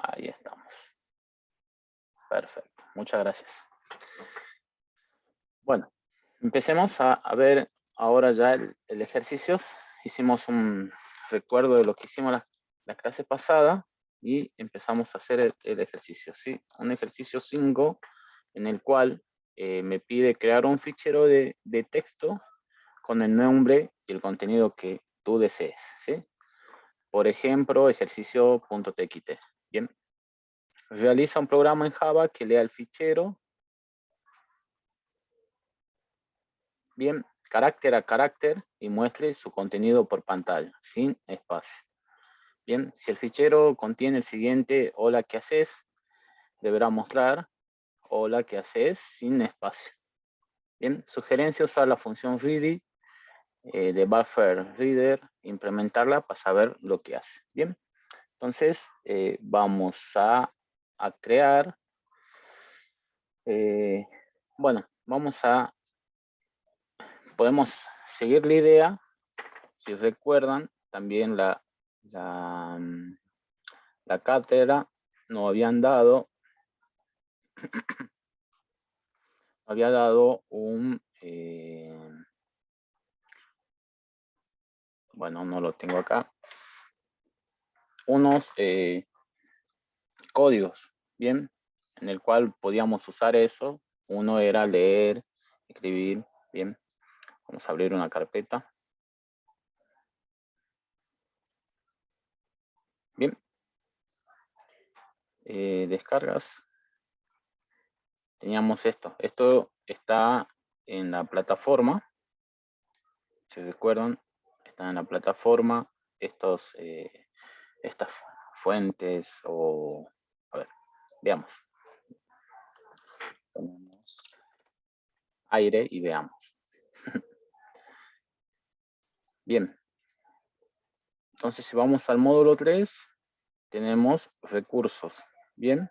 Ahí estamos. Perfecto. Muchas gracias. Bueno, empecemos a ver ahora ya el ejercicio. Hicimos un recuerdo de lo que hicimos la clase pasada y empezamos a hacer el ejercicio, ¿sí? Un ejercicio 5 en el cual me pide crear un fichero de texto con el nombre y el contenido que tú desees, ¿sí? Por ejemplo, ejercicio.txt. Bien. Realiza un programa en Java que lea el fichero. Bien, carácter a carácter y muestre su contenido por pantalla, sin espacio. Bien, si el fichero contiene el siguiente hola, ¿qué haces? Deberá mostrar hola, ¿qué haces? Sin espacio. Bien, sugerencia usar la función ready de buffer reader, implementarla para saber lo que hace. Bien, entonces vamos a crear, bueno, podemos seguir la idea. Si recuerdan, también la cátedra nos había dado un, bueno, no lo tengo acá, unos códigos, bien, en el cual podíamos usar eso. Uno era leer, escribir, bien. Vamos a abrir una carpeta. Bien. Descargas. Teníamos esto. Esto está en la plataforma. Si recuerdan, está en la plataforma. Estas fuentes o... A ver, veamos. Ponemos aire y veamos. Bien. Entonces, si vamos al módulo 3, tenemos recursos. Bien.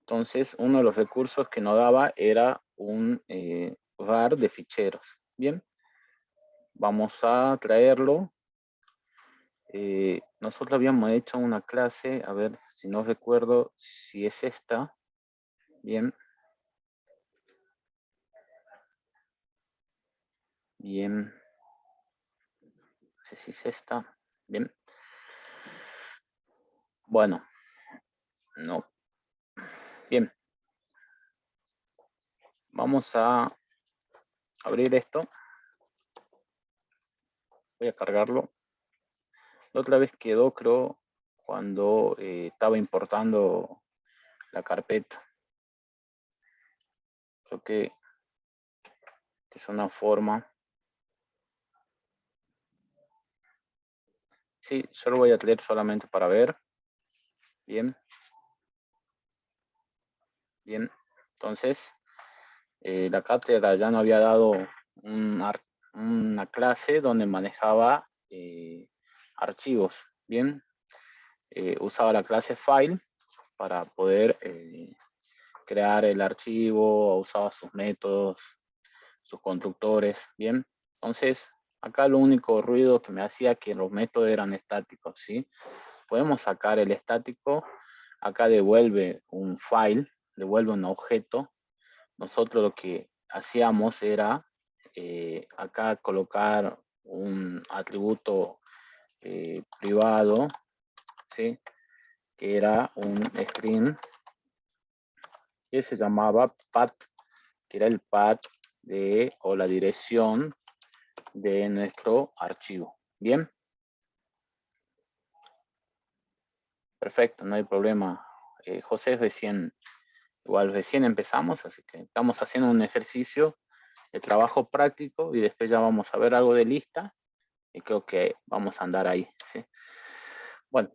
Entonces, uno de los recursos que nos daba era un var de ficheros. Bien. Vamos a traerlo. Nosotros habíamos hecho una clase, a ver si no recuerdo si es esta. Bien. Bien. No sé si es esta. Bien. Bueno. No. Bien. Vamos a abrir esto. Voy a cargarlo. La otra vez quedó, creo, cuando estaba importando la carpeta. Creo que es una forma. Sí, solo voy a leer solamente para ver. Bien. Bien. Entonces, la cátedra ya nos había dado una clase donde manejaba archivos. Bien. Usaba la clase file para poder crear el archivo, usaba sus métodos, sus constructores. Bien. Entonces, acá lo único ruido que me hacía que los métodos eran estáticos, ¿sí? Podemos sacar el estático. Acá devuelve un file, devuelve un objeto. Nosotros lo que hacíamos era acá colocar un atributo privado, ¿sí? Que era un string que se llamaba path, que era el path o la dirección de nuestro archivo. Bien. Perfecto, no hay problema. José, igual recién empezamos, así que estamos haciendo un ejercicio de trabajo práctico y después ya vamos a ver algo de lista y creo que vamos a andar ahí, ¿sí? Bueno,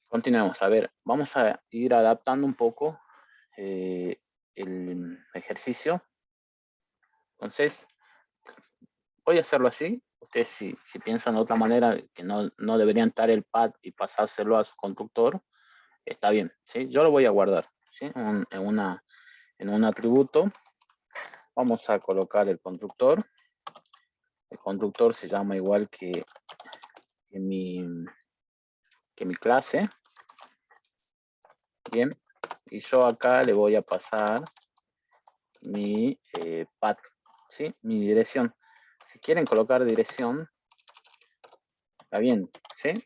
continuemos. A ver, vamos a ir adaptando un poco el ejercicio. Entonces, voy a hacerlo así. Ustedes si piensan de otra manera que no deberían estar el pad y pasárselo a su constructor, está bien, ¿sí? Yo lo voy a guardar, ¿sí? En un atributo. Vamos a colocar el constructor. El constructor se llama igual que mi clase. Bien, y yo acá le voy a pasar mi path, ¿sí? Mi dirección. Si quieren colocar dirección, está bien, ¿sí?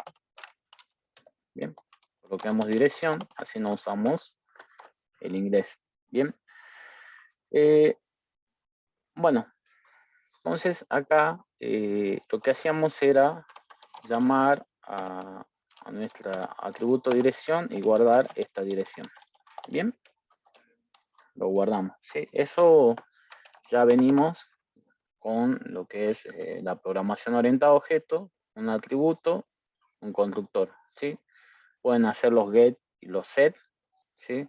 Bien, coloquemos dirección, así no usamos el inglés. Bien. Bueno, entonces acá lo que hacíamos era llamar a nuestro atributo dirección y guardar esta dirección. Bien, lo guardamos. ¿Sí? Eso ya venimos con lo que es la programación orientada a objeto, un atributo, un constructor. ¿Sí? Pueden hacer los get y los set. ¿Sí?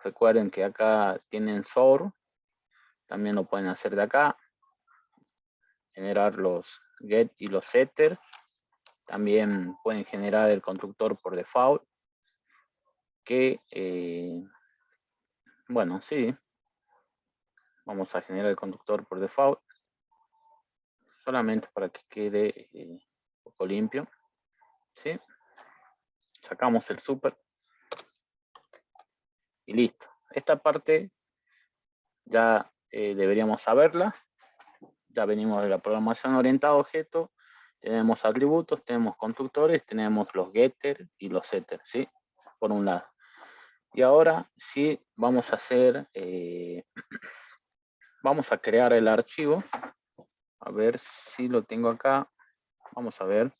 Recuerden que acá tienen source, también lo pueden hacer de acá, generar los get y los setters. También pueden generar el constructor por default, que, bueno, sí, vamos a generar el constructor por default, solamente para que quede un poco limpio, ¿sí? Sacamos el super y listo. Esta parte ya deberíamos saberla. Ya venimos de la programación orientada a objeto. Tenemos atributos, tenemos constructores, tenemos los getters y los setters, ¿sí? Por un lado. Y ahora sí vamos a hacer, vamos a crear el archivo. A ver si lo tengo acá. Vamos a ver.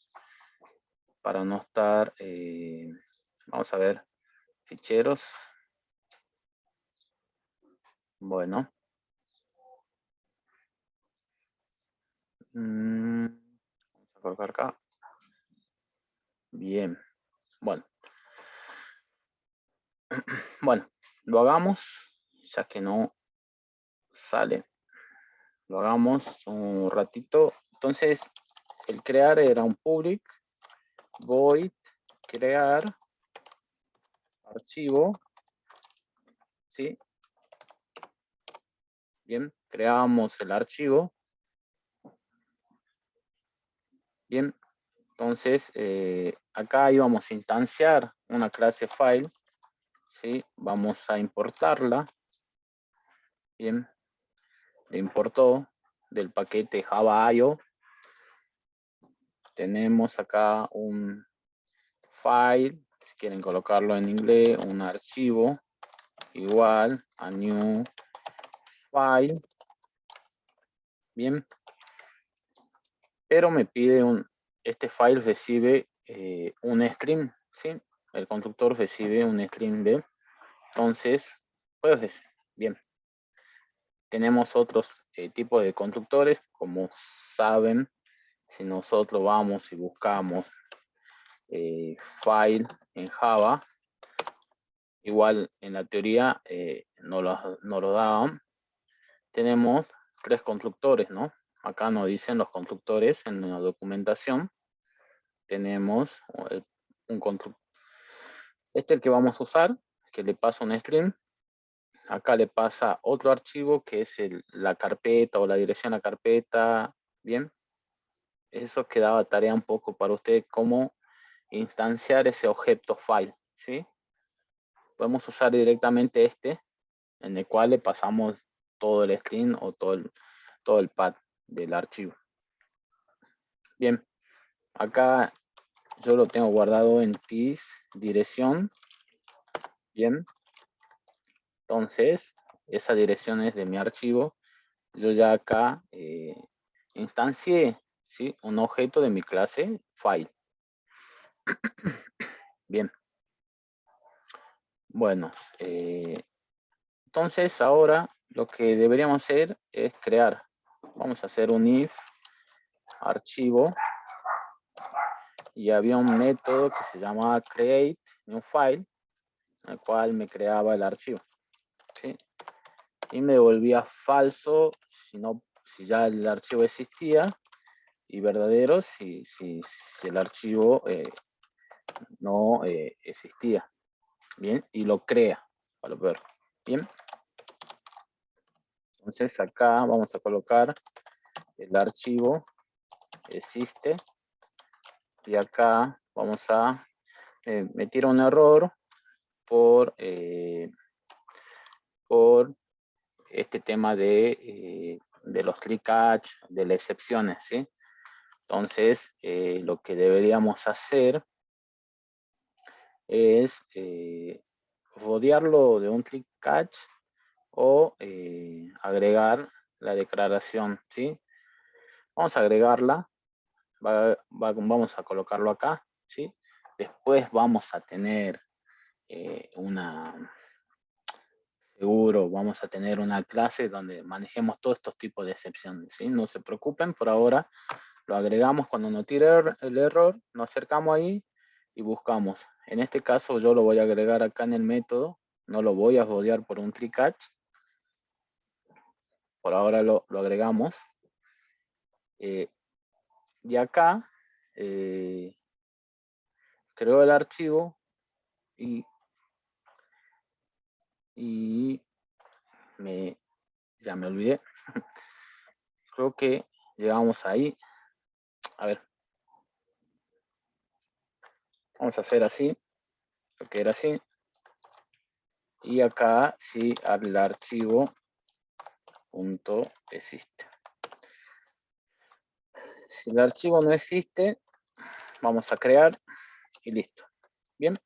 Para no estar, vamos a ver, ficheros. Bueno. Vamos a colocar acá. Bien. Bueno. Bueno, lo hagamos, ya que no sale. Lo hagamos un ratito. Entonces, el crear era un public void crear archivo, ¿sí? Bien, creamos el archivo. Bien, entonces acá íbamos a instanciar una clase file, ¿sí? Vamos a importarla. Bien, le importó del paquete Java.io. Tenemos acá un file, si quieren colocarlo en inglés, un archivo igual a new file. Bien, pero me pide este file recibe un string, ¿sí? El constructor recibe un string de, entonces, pues, bien. Tenemos otros tipos de constructores, como saben, si nosotros vamos y buscamos file en Java, igual en la teoría no lo daban. Tenemos 3 constructores, ¿no? Acá nos dicen los constructores en la documentación. Tenemos un constructor. Este es el que vamos a usar, que le pasa un string. Acá le pasa otro archivo que es la carpeta o la dirección a la carpeta. Bien. Eso quedaba tarea un poco para usted, cómo instanciar ese objeto file, ¿sí? Podemos usar directamente este, en el cual le pasamos todo el string o todo el path del archivo. Bien, acá yo lo tengo guardado en this dirección. Bien, entonces esa dirección es de mi archivo. Yo ya acá instancié, ¿sí? Un objeto de mi clase file. Bien. Bueno, entonces ahora lo que deberíamos hacer es crear. Vamos a hacer un if archivo y había un método que se llamaba create new file, en el cual me creaba el archivo, ¿sí? Y me devolvía falso si ya el archivo existía, y verdadero si el archivo no existía. Bien, y lo crea para ver. Bien. Entonces acá vamos a colocar el archivo existe y acá vamos a me tira un error por este tema de los click catch, de las excepciones, ¿sí? Entonces, lo que deberíamos hacer es rodearlo de un click catch o agregar la declaración, ¿sí? Vamos a agregarla, vamos a colocarlo acá, ¿sí? Después vamos a tener seguro, vamos a tener una clase donde manejemos todos estos tipos de excepciones, ¿sí? No se preocupen, por ahora lo agregamos cuando nos tire el error, nos acercamos ahí y buscamos. En este caso yo lo voy a agregar acá en el método, no lo voy a rodear por un try catch. Por ahora lo agregamos. Y acá creo el archivo y ya me olvidé. Creo que llegamos ahí. A ver. Vamos a hacer así. Lo que era así. Y acá sí al archivo punto existe. Si el archivo no existe, vamos a crear y listo. Bien.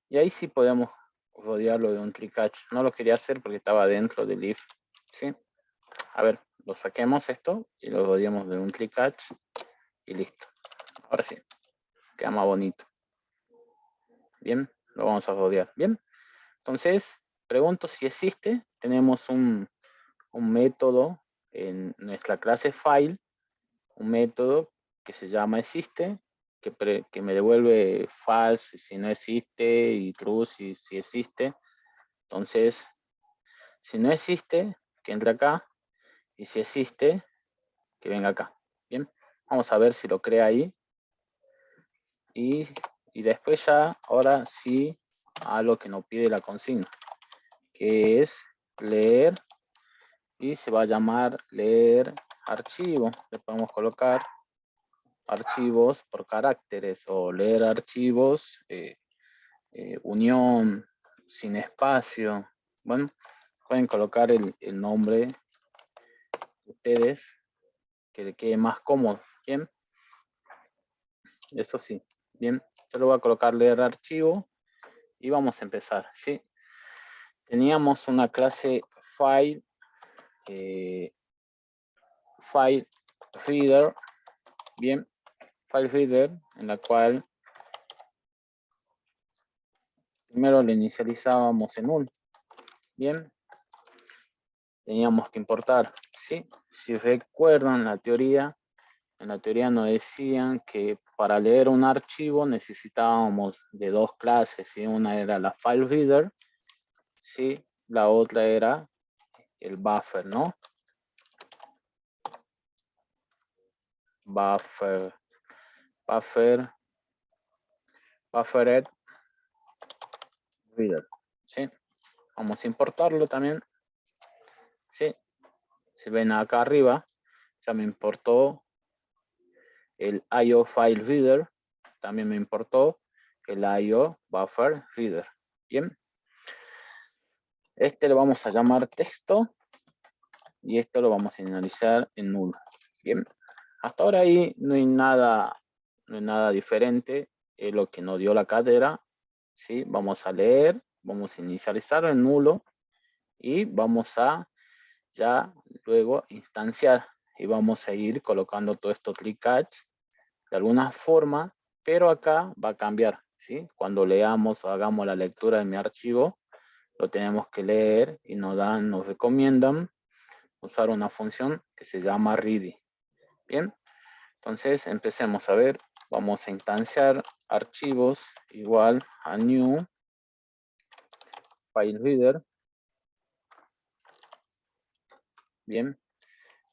Y ahí sí podemos rodearlo de un try catch. No lo quería hacer porque estaba dentro del if. ¿Sí? A ver, lo saquemos esto y lo rodeamos de un try catch y listo. Ahora sí, queda más bonito. Bien, lo vamos a rodear. Bien, entonces pregunto si existe. Tenemos un método en nuestra clase file, un método que se llama existe, que me devuelve false si no existe y true si existe. Entonces, si no existe, que entre acá, y si existe, que venga acá. Bien, vamos a ver si lo crea ahí. Y después ya, ahora sí, a lo que nos pide la consigna, que es leer, y se va a llamar leer archivo. Le podemos colocar archivos por caracteres o leer archivos, unión, sin espacio. Bueno, pueden colocar el nombre de ustedes que le quede más cómodo. Bien, eso sí. Bien, yo le voy a colocar leer archivo y vamos a empezar, ¿sí? Teníamos una clase file, file reader, bien, file reader, en la cual primero le inicializábamos en null, bien, teníamos que importar, ¿sí? Si recuerdan en la teoría nos decían que para leer un archivo necesitábamos de dos clases, ¿sí? Una era la file reader, ¿sí? La otra era el buffer, ¿no? Buffered reader, ¿sí? Vamos a importarlo también, ¿sí? Si ven acá arriba, ya me importó el IO file reader, también me importó el IO buffer reader, ¿bien? Este lo vamos a llamar texto y esto lo vamos a inicializar en null, ¿bien? Hasta ahora ahí no hay nada diferente, es lo que nos dio la cátedra, ¿sí? Vamos a leer, vamos a inicializar en nulo y vamos a ya luego instanciar y vamos a ir colocando todo esto click catch de alguna forma, pero acá va a cambiar, ¿sí? Cuando leamos o hagamos la lectura de mi archivo, lo tenemos que leer y nos recomiendan usar una función que se llama ready. Bien, entonces empecemos a ver, vamos a instanciar archivos igual a new file reader, bien,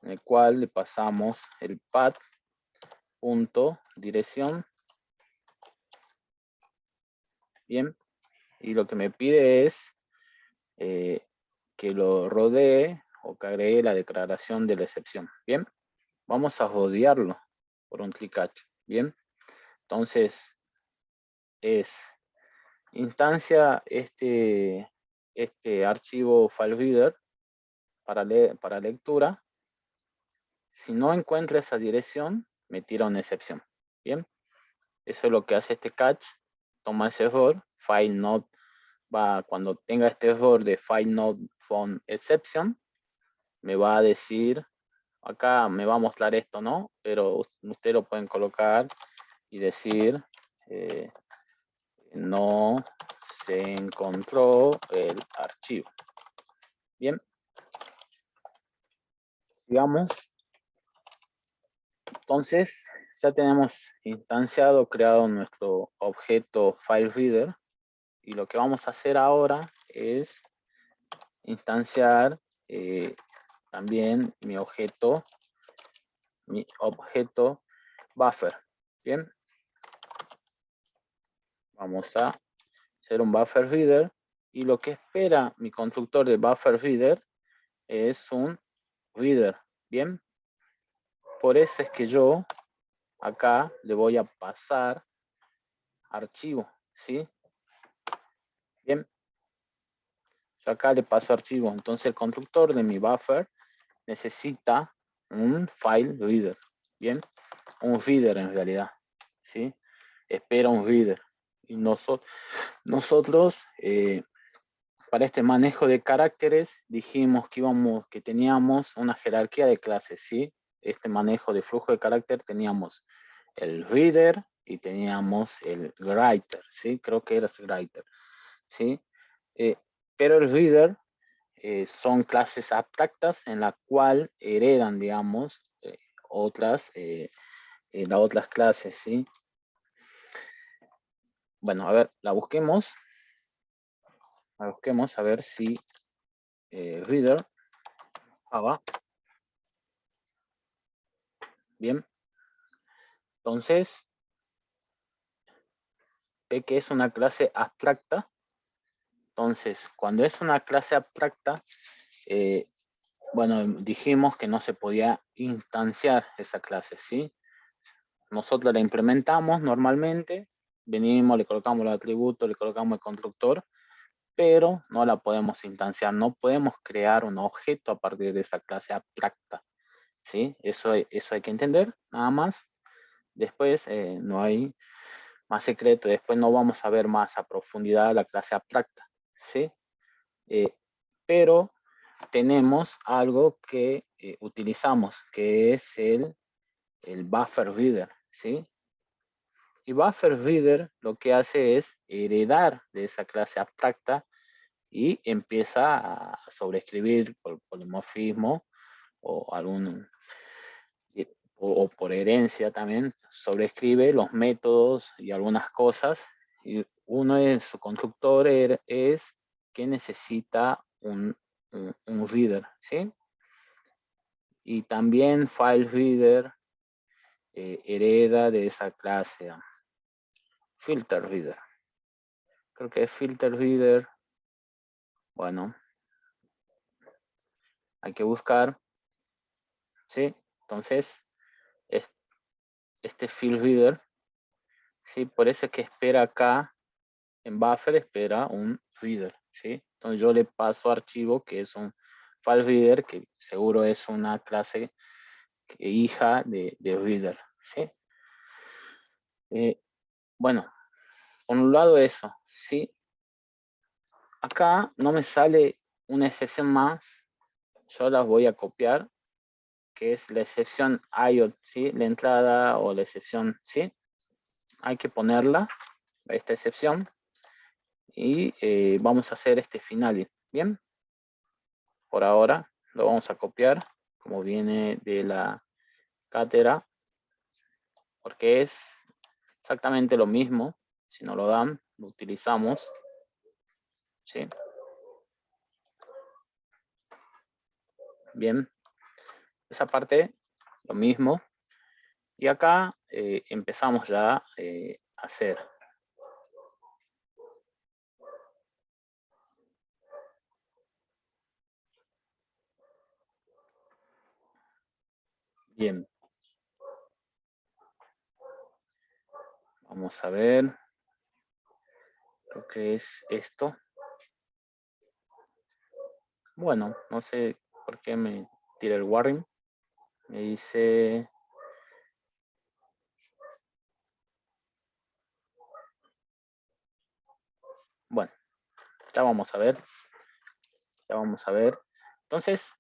en el cual le pasamos el path punto dirección, bien, y lo que me pide es que lo rodee o que agregue la declaración de la excepción, bien, vamos a rodearlo por un click catch, bien, entonces es instancia este archivo FileReader para lectura. Si no encuentra esa dirección, me tira una excepción. Bien, eso es lo que hace este catch. Toma ese error, file not va, cuando tenga este error de file not found exception, me va a decir, acá me va a mostrar esto, ¿no? Pero ustedes lo pueden colocar y decir, no se encontró el archivo. Bien, sigamos. Entonces, ya tenemos instanciado, creado nuestro objeto FileReader. Y lo que vamos a hacer ahora es instanciar también mi objeto buffer. Bien, vamos a hacer un buffer reader y lo que espera mi constructor de buffer reader es un reader. Bien, por eso es que yo acá le voy a pasar archivo, ¿sí? Bien, yo acá le paso archivo, entonces el constructor de mi buffer necesita un file reader. Bien, un reader en realidad, ¿sí? Espera un reader. Y nosotros para este manejo de caracteres dijimos que teníamos una jerarquía de clases, ¿sí? Este manejo de flujo de carácter teníamos el reader y teníamos el writer, ¿sí? Creo que era el writer, ¿sí? Pero el reader son clases abstractas en la cual heredan, digamos, las otras clases, ¿sí? Bueno, a ver, la busquemos. La busquemos a ver si reader Java. Bien. Entonces, ve que es una clase abstracta. Entonces, cuando es una clase abstracta, bueno, dijimos que no se podía instanciar esa clase, ¿sí? Nosotros la implementamos normalmente, venimos, le colocamos los atributos, le colocamos el constructor, pero no la podemos instanciar, no podemos crear un objeto a partir de esa clase abstracta, ¿sí? Eso hay que entender, nada más. Después no hay más secreto, después no vamos a ver más a profundidad la clase abstracta, ¿sí? Pero tenemos algo que utilizamos, que es el buffer reader, ¿sí? Y buffer reader lo que hace es heredar de esa clase abstracta y empieza a sobreescribir por polimorfismo o algún o por herencia también, sobreescribe los métodos y algunas cosas. Y uno de su constructor es que necesita un reader, ¿sí? Y también file reader hereda de esa clase filter reader. Creo que es filter reader. Bueno, hay que buscar, ¿sí? Entonces, este field reader, ¿sí? Por eso es que espera acá, en buffer espera un reader, ¿sí? Entonces yo le paso archivo que es un file reader, que seguro es una clase hija de reader, ¿sí? Bueno, por un lado eso, ¿sí? Acá no me sale una excepción más, yo las voy a copiar, que es la excepción IOT, ¿sí? La entrada o la excepción, ¿sí? Hay que ponerla, esta excepción, y vamos a hacer este final, ¿bien? Por ahora lo vamos a copiar, como viene de la cátedra, porque es exactamente lo mismo. Si no lo dan, lo utilizamos, ¿sí? Bien, esa parte, lo mismo. Y acá empezamos ya a hacer. Bien. Vamos a ver. Creo que es esto. Bueno, no sé por qué me tira el warning. Me dice... Bueno, ya vamos a ver. Ya vamos a ver. Entonces,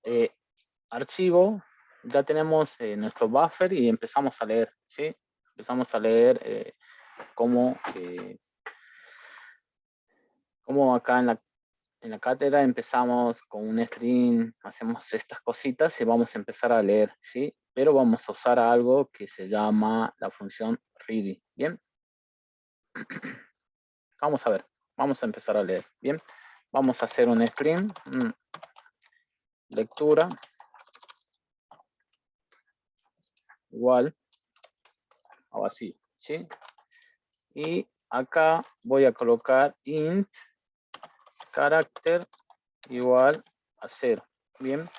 archivo, ya tenemos nuestro buffer y empezamos a leer, ¿sí? Empezamos a leer cómo acá en la cátedra empezamos con un string, hacemos estas cositas y vamos a empezar a leer, ¿sí? Pero vamos a usar algo que se llama la función ready, ¿bien? Vamos a ver, vamos a empezar a leer, ¿bien? Vamos a hacer un string, lectura, igual a vacío, ¿sí? Y acá voy a colocar int carácter igual a 0, ¿bien?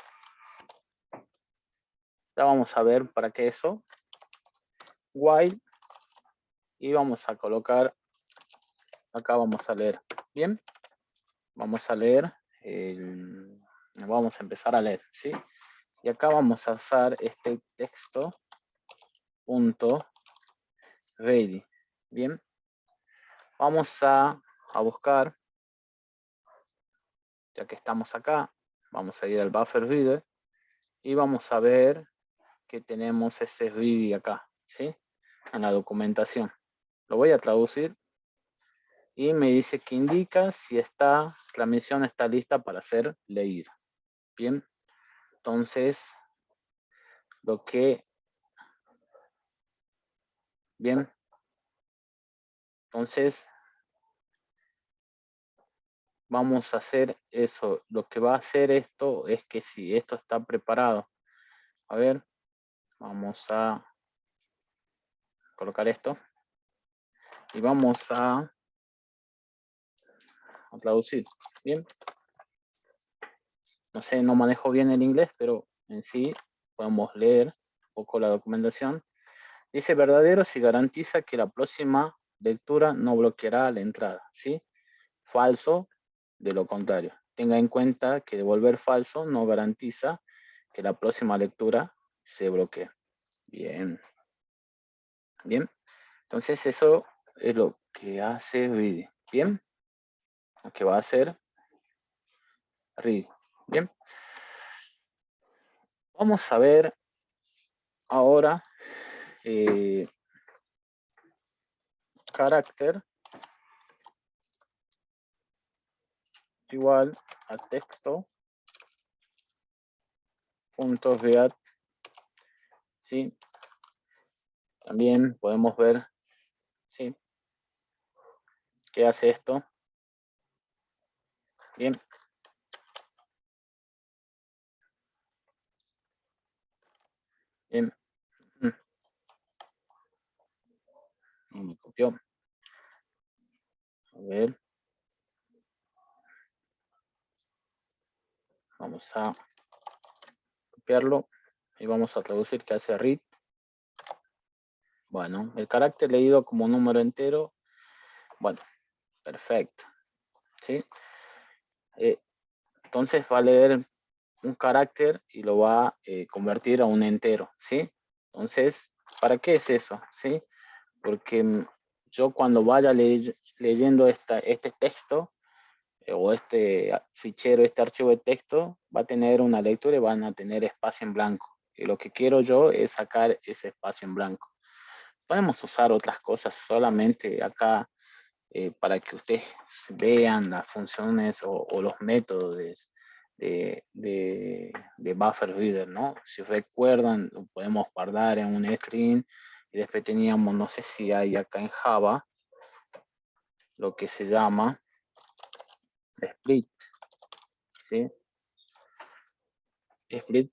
Ya vamos a ver para qué eso. While y vamos a colocar, acá vamos a leer, ¿bien? Vamos a leer, vamos a empezar a leer, ¿sí? Y acá vamos a usar este texto punto ready, ¿bien? Vamos a buscar, ya que estamos acá, vamos a ir al buffer reader y vamos a ver que tenemos ese ready acá, ¿sí? En la documentación. Lo voy a traducir y me dice que indica si la misión está lista para ser leída. Bien, entonces bien, entonces vamos a hacer eso. Lo que va a hacer esto es que si esto está preparado, a ver, vamos a colocar esto y vamos a traducir. Bien, no sé, no manejo bien el inglés, pero en sí podemos leer un poco la documentación. Dice verdadero si garantiza que la próxima lectura no bloqueará la entrada, ¿sí? Falso, de lo contrario. Tenga en cuenta que devolver falso no garantiza que la próxima lectura se bloquee. Bien. Bien. Entonces eso es lo que hace read. Bien. Lo que va a hacer read. Bien. Vamos a ver ahora carácter igual a texto punto read. ¿Sí? También podemos ver, ¿sí? ¿Qué hace esto? Bien. Bien. No me copió. A ver. Vamos a copiarlo y vamos a traducir qué hace read. Bueno, el carácter leído como número entero. Bueno, perfecto. ¿Sí? Entonces va a leer un carácter y lo va a convertir a un entero. ¿Sí? Entonces, ¿para qué es eso? ¿Sí? Porque yo cuando vaya leyendo este texto o este fichero, este archivo de texto, va a tener una lectura y van a tener espacio en blanco. Y lo que quiero yo es sacar ese espacio en blanco. Podemos usar otras cosas solamente acá para que ustedes vean las funciones o los métodos de buffer reader, ¿no? Si recuerdan, lo podemos guardar en un string y después teníamos, no sé si hay acá en Java, lo que se llama split, ¿sí? Split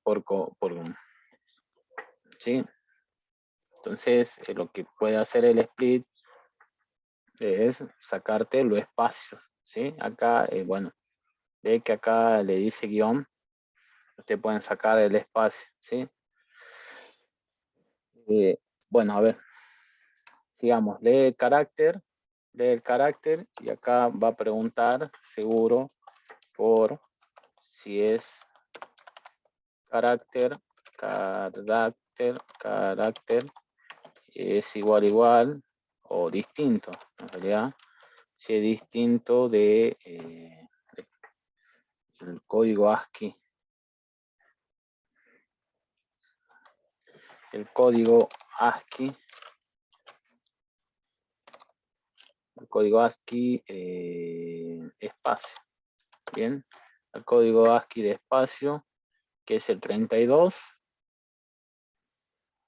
¿sí? Entonces, lo que puede hacer el split es sacarte los espacios, ¿sí? Acá, bueno, ve que acá le dice guión, ustedes pueden sacar el espacio, ¿sí? Bueno, a ver, sigamos, lee carácter del carácter y acá va a preguntar seguro por si es carácter es igual o distinto. En realidad, si es distinto de el código ASCII. El código ASCII. El código ASCII espacio. Bien. El código ASCII de espacio, que es el 32.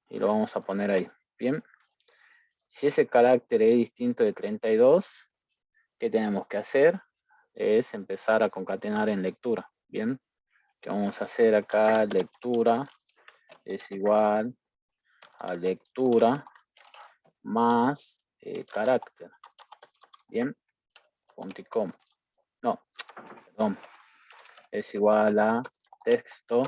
Y lo vamos a poner ahí. Bien. Si ese carácter es distinto de 32, ¿qué tenemos que hacer? Es empezar a concatenar en lectura. Bien. ¿Qué vamos a hacer acá? Lectura es igual a lectura más carácter. Bien. Punto y coma. No, perdón. Es igual a texto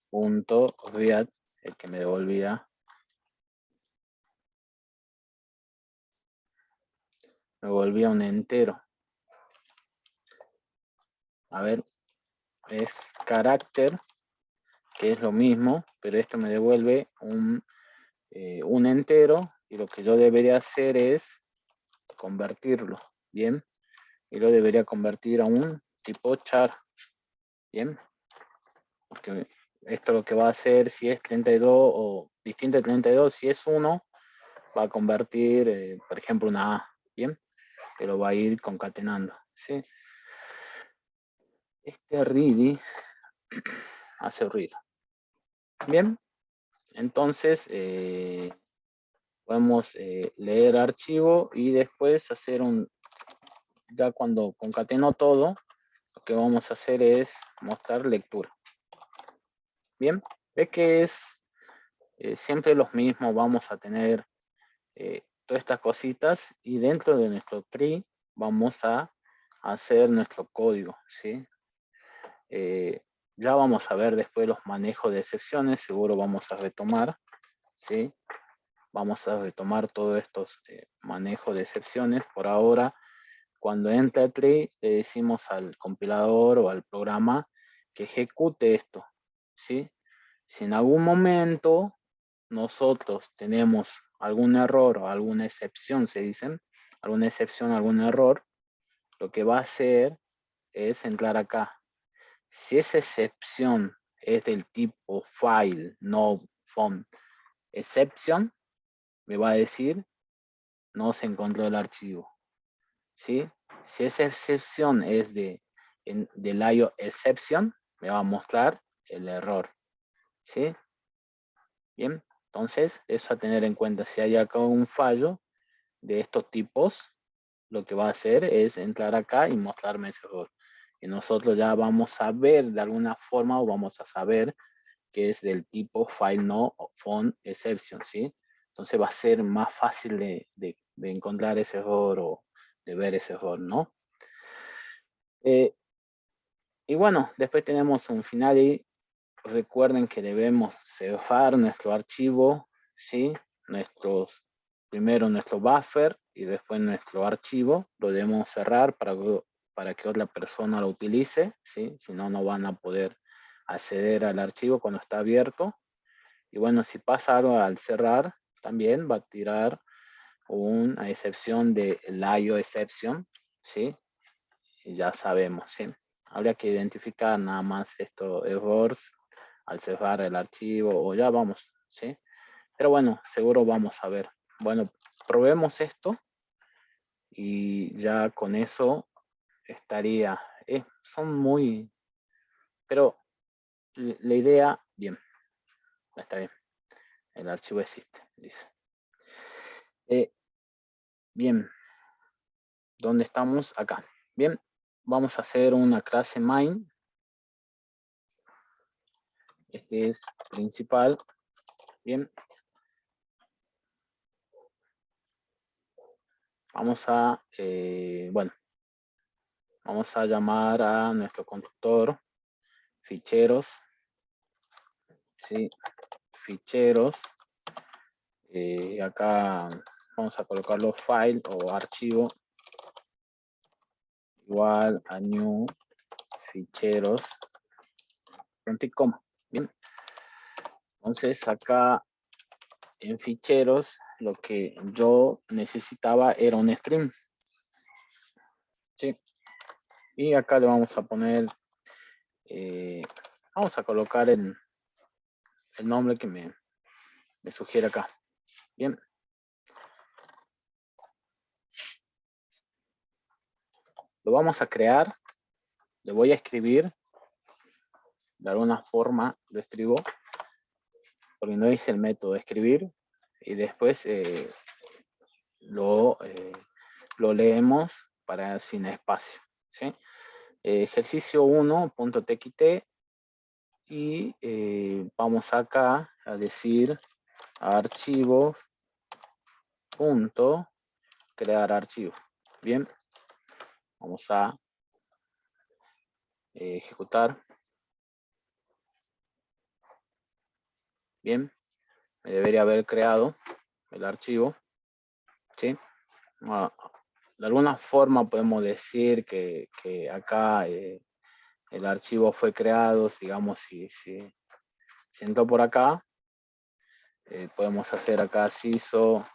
punto read, el que me devolvía. Me volvía un entero. A ver, es carácter, que es lo mismo, pero esto me devuelve un entero, y lo que yo debería hacer es convertirlo, ¿bien? Y lo debería convertir a un tipo char, ¿bien? Porque esto lo que va a hacer, si es 32 o distinto de 32, si es 1, va a convertir, por ejemplo, una A, ¿bien? Que lo va a ir concatenando, ¿sí? Este ready hace ruido. Bien, entonces podemos leer archivo y después hacer ya cuando concateno todo, lo que vamos a hacer es mostrar lectura. Bien, ve que es siempre los mismos, vamos a tener todas estas cositas y dentro de nuestro tree vamos a hacer nuestro código, ¿sí? Ya vamos a ver después los manejos de excepciones, seguro vamos a retomar, ¿sí? Vamos a retomar todos estos manejos de excepciones. Por ahora, cuando entra el tree, le decimos al compilador o al programa que ejecute esto, ¿sí? Si en algún momento nosotros tenemos algún error o alguna excepción, se dicen, alguna excepción, algún error, lo que va a hacer es entrar acá. Si esa excepción es del tipo file, no font, exception, me va a decir no se encontró el archivo, ¿sí? Si esa excepción es del IO exception, me va a mostrar el error, ¿sí? Bien, entonces eso a tener en cuenta. Si hay acá un fallo de estos tipos, lo que va a hacer es entrar acá y mostrarme ese error. Y nosotros ya vamos a ver de alguna forma o vamos a saber que es del tipo file no font exception, ¿sí? Entonces va a ser más fácil de encontrar ese error o de ver ese error, ¿no? Y bueno, después tenemos un final y recuerden que debemos cerrar nuestro archivo, ¿sí? Primero nuestro buffer y después nuestro archivo. Lo debemos cerrar para que otra persona lo utilice, ¿sí? Si no, no van a poder acceder al archivo cuando está abierto. Y bueno, si pasa algo al cerrar, también va a tirar una excepción de IO exception, ¿sí? Y ya sabemos, ¿sí? Habría que identificar nada más estos errores al cerrar el archivo o ya vamos, ¿sí? Pero bueno, seguro vamos a ver. Bueno, probemos esto y ya con eso estaría. Son muy... Pero la idea, bien, está bien. El archivo existe, dice. Bien, ¿dónde estamos? Acá. Bien, vamos a hacer una clase main. Este es principal. Bien. Vamos a, bueno, vamos a llamar a nuestro constructor ficheros. Sí, ficheros. Acá vamos a colocarlo file o archivo igual a new ficheros, punto y coma. Bien. Entonces acá en ficheros lo que yo necesitaba era un stream. ¿Sí? Y acá le vamos a poner, vamos a colocar el nombre que me sugiere acá. Bien. Lo vamos a crear. Le voy a escribir. De alguna forma lo escribo. Porque no hice el método de escribir. Y después lo leemos para sin espacio. ¿Sí? Ejercicio 1.txt. Y vamos acá a decir archivo punto crear archivo. Bien, vamos a ejecutar. Bien, me debería haber creado el archivo. ¿Sí? De alguna forma podemos decir que acá el archivo fue creado, digamos, si entró por acá, podemos hacer acá CISO,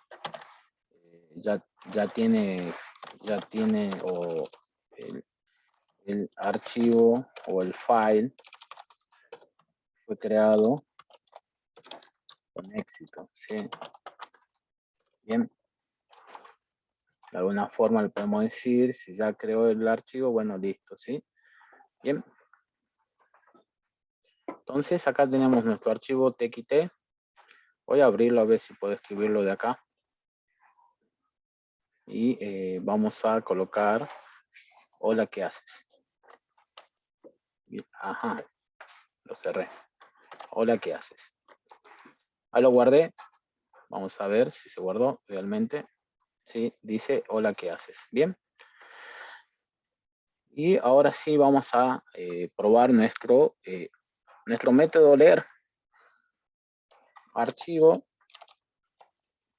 ya tiene o el archivo o el file fue creado con éxito. ¿Sí? Bien. De alguna forma le podemos decir, si ya creó el archivo, bueno, listo, ¿sí? Bien. Entonces acá tenemos nuestro archivo txt. Voy a abrirlo a ver si puedo escribirlo de acá. Y vamos a colocar, hola, ¿qué haces? Ajá, lo cerré. Hola, ¿qué haces? Ahí lo guardé. Vamos a ver si se guardó realmente. Sí, dice, hola, ¿qué haces? Bien. Y ahora sí vamos a probar nuestro método leer. Archivo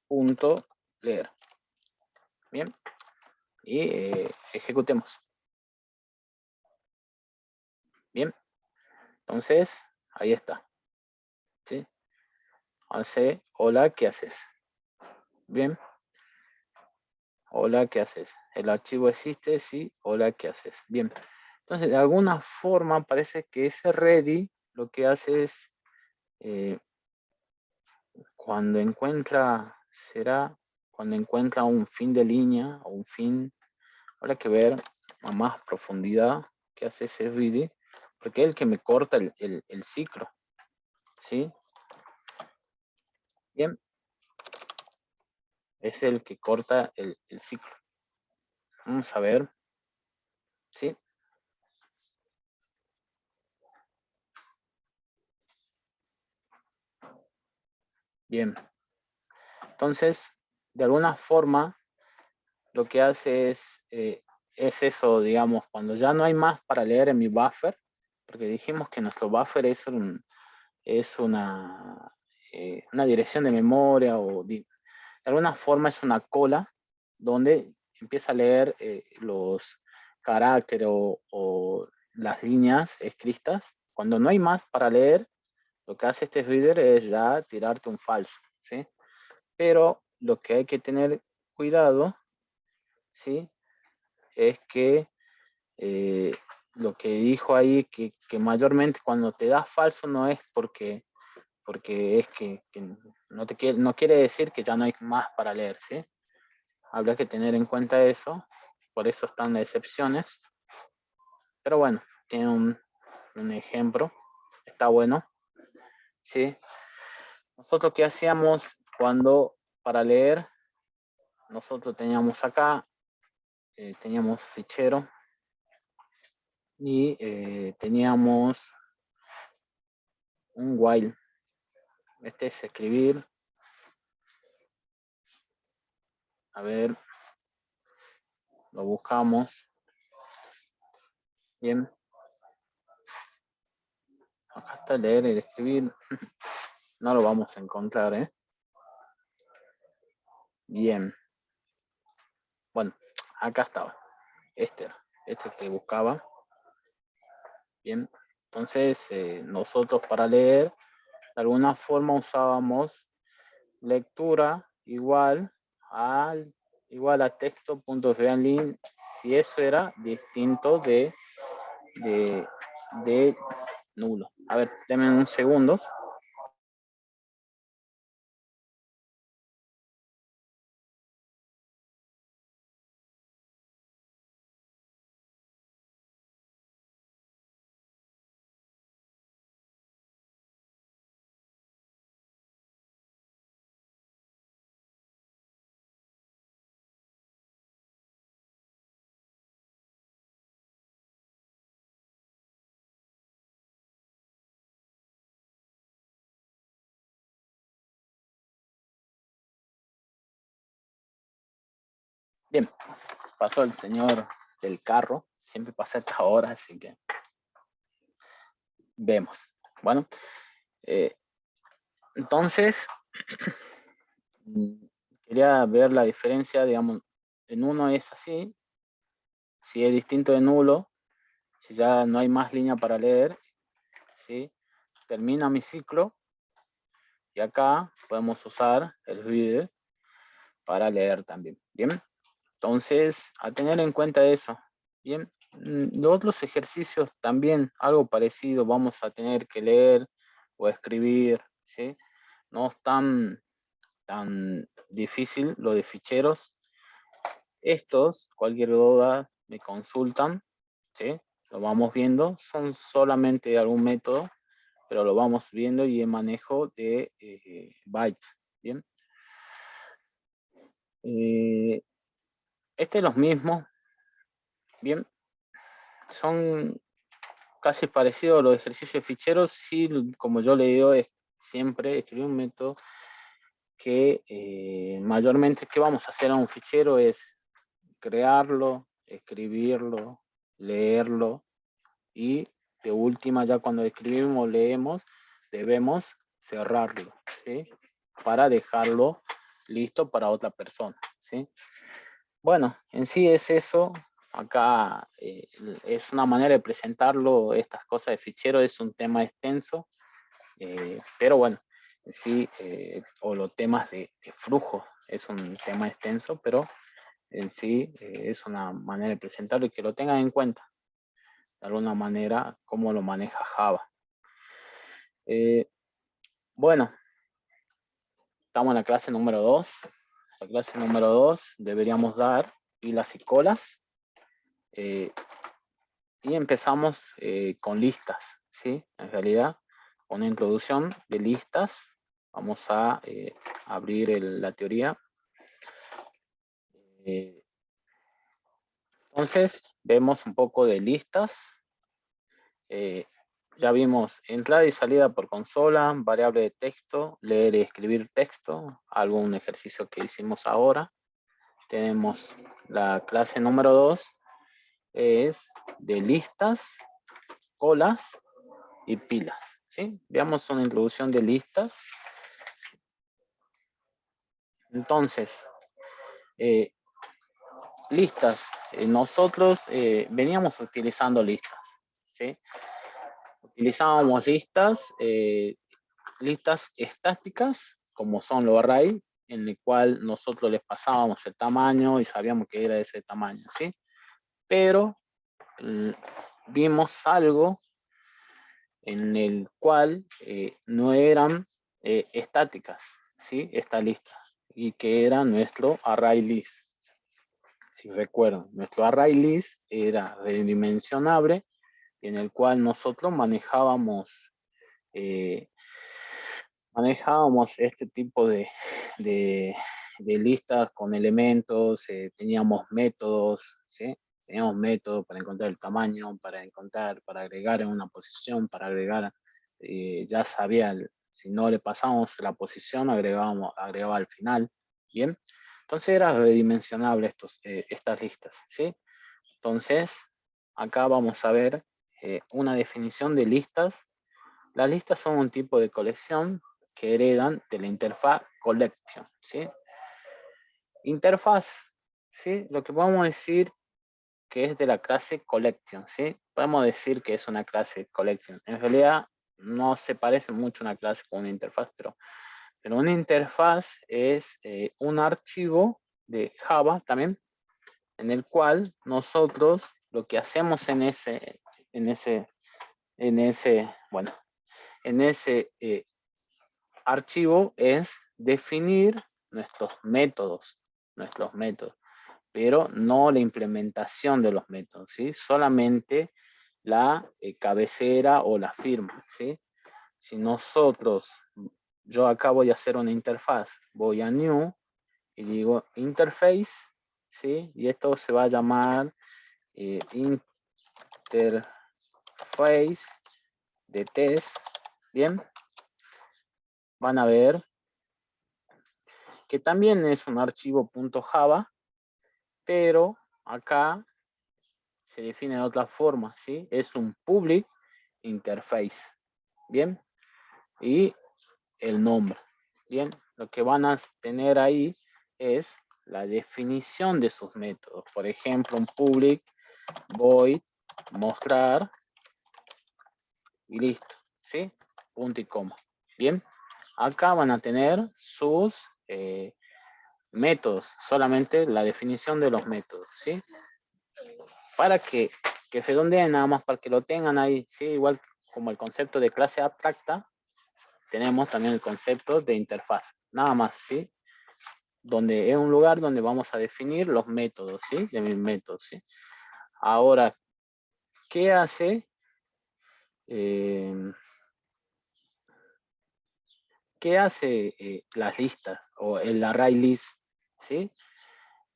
punto leer. Bien. Y ejecutemos. Bien. Entonces, ahí está. ¿Sí? Hace, hola, ¿qué haces? Bien. Hola, ¿qué haces? El archivo existe, sí. Hola, ¿qué haces? Bien. Entonces, de alguna forma parece que ese ready lo que hace es cuando encuentra un fin de línea o un fin, habrá que ver a más profundidad qué hace ese ready, porque es el que me corta el ciclo. ¿Sí? Bien. Es el que corta el ciclo. Vamos a ver. ¿Sí? Bien. Entonces, de alguna forma, lo que hace es eso, digamos, cuando ya no hay más para leer en mi buffer, porque dijimos que nuestro buffer es una dirección de memoria o de alguna forma es una cola donde empieza a leer los caracteres o las líneas escritas. Cuando no hay más para leer, lo que hace este reader es ya tirarte un falso, ¿sí? Pero lo que hay que tener cuidado, ¿sí? Es que lo que dijo ahí, que mayormente cuando te da falso no es porque es que no quiere decir que ya no hay más para leer, ¿sí? Habrá que tener en cuenta eso, por eso están las excepciones. Pero bueno, tiene un ejemplo, está bueno, ¿sí? Nosotros, ¿qué hacíamos cuando para leer? Nosotros teníamos acá, teníamos fichero y teníamos un while. Este es escribir. A ver, lo buscamos. Bien. Acá está leer y escribir. No lo vamos a encontrar, ¿eh? Bien. Bueno, acá estaba. Este que buscaba. Bien. Entonces, nosotros para leer, de alguna forma usábamos lectura igual a texto.realin, si eso era distinto de, de nulo. A ver, denme unos segundos. Bien, pasó el señor del carro, siempre pasa a esta hora, así que vemos. Bueno, entonces, quería ver la diferencia, digamos, en uno es así, si es distinto de nulo, si ya no hay más línea para leer, ¿sí? Termina mi ciclo y acá podemos usar el reader para leer también, ¿bien? Entonces, a tener en cuenta eso, ¿bien? Los otros ejercicios también, algo parecido, vamos a tener que leer o escribir, ¿sí? No es tan difícil lo de ficheros. Estos, cualquier duda, me consultan, ¿sí? Lo vamos viendo, son solamente algún método, pero lo vamos viendo y el manejo de bytes, ¿bien? Este es los mismos, ¿bien? Son casi parecidos a los ejercicios de ficheros, sí, como yo le digo, es siempre escribir un método que mayormente, ¿qué vamos a hacer a un fichero? Es crearlo, escribirlo, leerlo, y de última, ya cuando escribimos, leemos, debemos cerrarlo, ¿sí? Para dejarlo listo para otra persona, ¿sí? Bueno, en sí es eso. Acá es una manera de presentarlo, estas cosas de fichero, es un tema extenso, pero bueno, en sí, o los temas de flujo, es un tema extenso, pero en sí es una manera de presentarlo y que lo tengan en cuenta de alguna manera cómo lo maneja Java. Bueno, estamos en la clase número 2. La clase número 2 deberíamos dar pilas y colas. Y empezamos con listas, ¿sí? En realidad, una introducción de listas. Vamos a abrir la teoría. Entonces, vemos un poco de listas. Ya vimos entrada y salida por consola, variable de texto, leer y escribir texto, algún ejercicio que hicimos ahora. Tenemos la clase número 2, es de listas, colas y pilas, ¿sí? Veamos una introducción de listas. Entonces, listas. Nosotros veníamos utilizando listas, ¿sí? Utilizábamos listas estáticas, como son los arrays, en el cual nosotros les pasábamos el tamaño y sabíamos que era de ese tamaño, ¿sí? Pero vimos algo en el cual no eran estáticas, ¿sí? Esta lista, y que era nuestro array list. Si recuerdan, nuestro array list era redimensionable, en el cual nosotros manejábamos este tipo de listas con elementos, teníamos métodos, ¿sí? Teníamos métodos para encontrar el tamaño, para agregar en una posición, para agregar, ya sabía, si no le pasábamos la posición, agregaba al final, ¿bien? Entonces era redimensionable estas listas, ¿sí? Entonces, acá vamos a ver una definición de listas. Las listas son un tipo de colección que heredan de la interfaz collection, ¿sí? interfaz, ¿sí? Lo que podemos decir que es de la clase collection, ¿sí? Podemos decir que es una clase collection. En realidad no se parece mucho a una clase con una interfaz, pero una interfaz es un archivo de Java también, en el cual nosotros lo que hacemos en ese bueno, en ese archivo es definir nuestros métodos, pero no la implementación de los métodos, ¿sí? Solamente la cabecera o la firma, ¿sí? Si nosotros, yo acá voy a hacer una interfaz, voy a New y digo Interface, ¿sí? Y esto se va a llamar Interface de test, ¿bien? Van a ver que también es un archivo .java, pero acá se define de otra forma, ¿sí? Es un public interface, ¿bien? Y el nombre, ¿bien? Lo que van a tener ahí es la definición de sus métodos. Por ejemplo, un public void mostrar y listo, ¿sí? Punto y coma, ¿bien? Acá van a tener sus métodos, solamente la definición de los métodos, ¿sí? Para que redondeen nada más, para que lo tengan ahí, ¿sí? Igual como el concepto de clase abstracta, tenemos también el concepto de interfaz, nada más, ¿sí? Donde es un lugar donde vamos a definir los métodos, ¿sí? De mis métodos, ¿sí? Ahora, ¿qué hace? ¿Qué hace las listas o el array list? ¿Sí?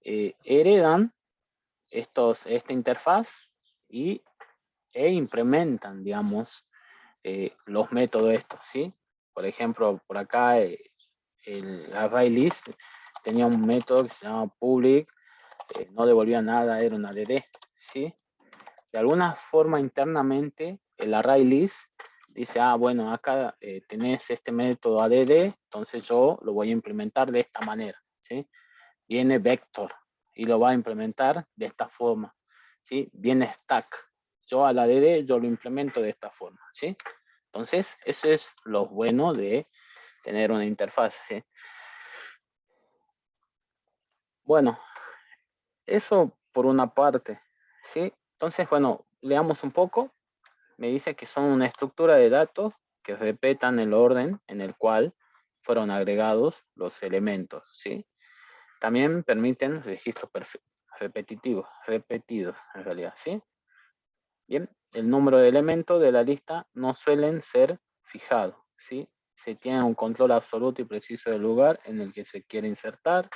Heredan esta interfaz e implementan, digamos, los métodos estos, ¿sí? Por ejemplo, por acá el array list tenía un método que se llama public, no devolvía nada, era una DD, ¿sí? De alguna forma internamente el array list dice, bueno, acá tenés este método add, entonces yo lo voy a implementar de esta manera, ¿sí? Viene vector y lo va a implementar de esta forma, ¿sí? Viene stack, yo al add yo lo implemento de esta forma, ¿sí? Entonces, eso es lo bueno de tener una interfaz, ¿sí? Bueno, eso por una parte, ¿sí? Entonces, bueno, leamos un poco. Me dice que son una estructura de datos que respetan el orden en el cual fueron agregados los elementos, ¿sí? También permiten registros repetidos en realidad, ¿sí? Bien, el número de elementos de la lista no suelen ser fijados, ¿sí? Se tiene un control absoluto y preciso del lugar en el que se quiere insertar,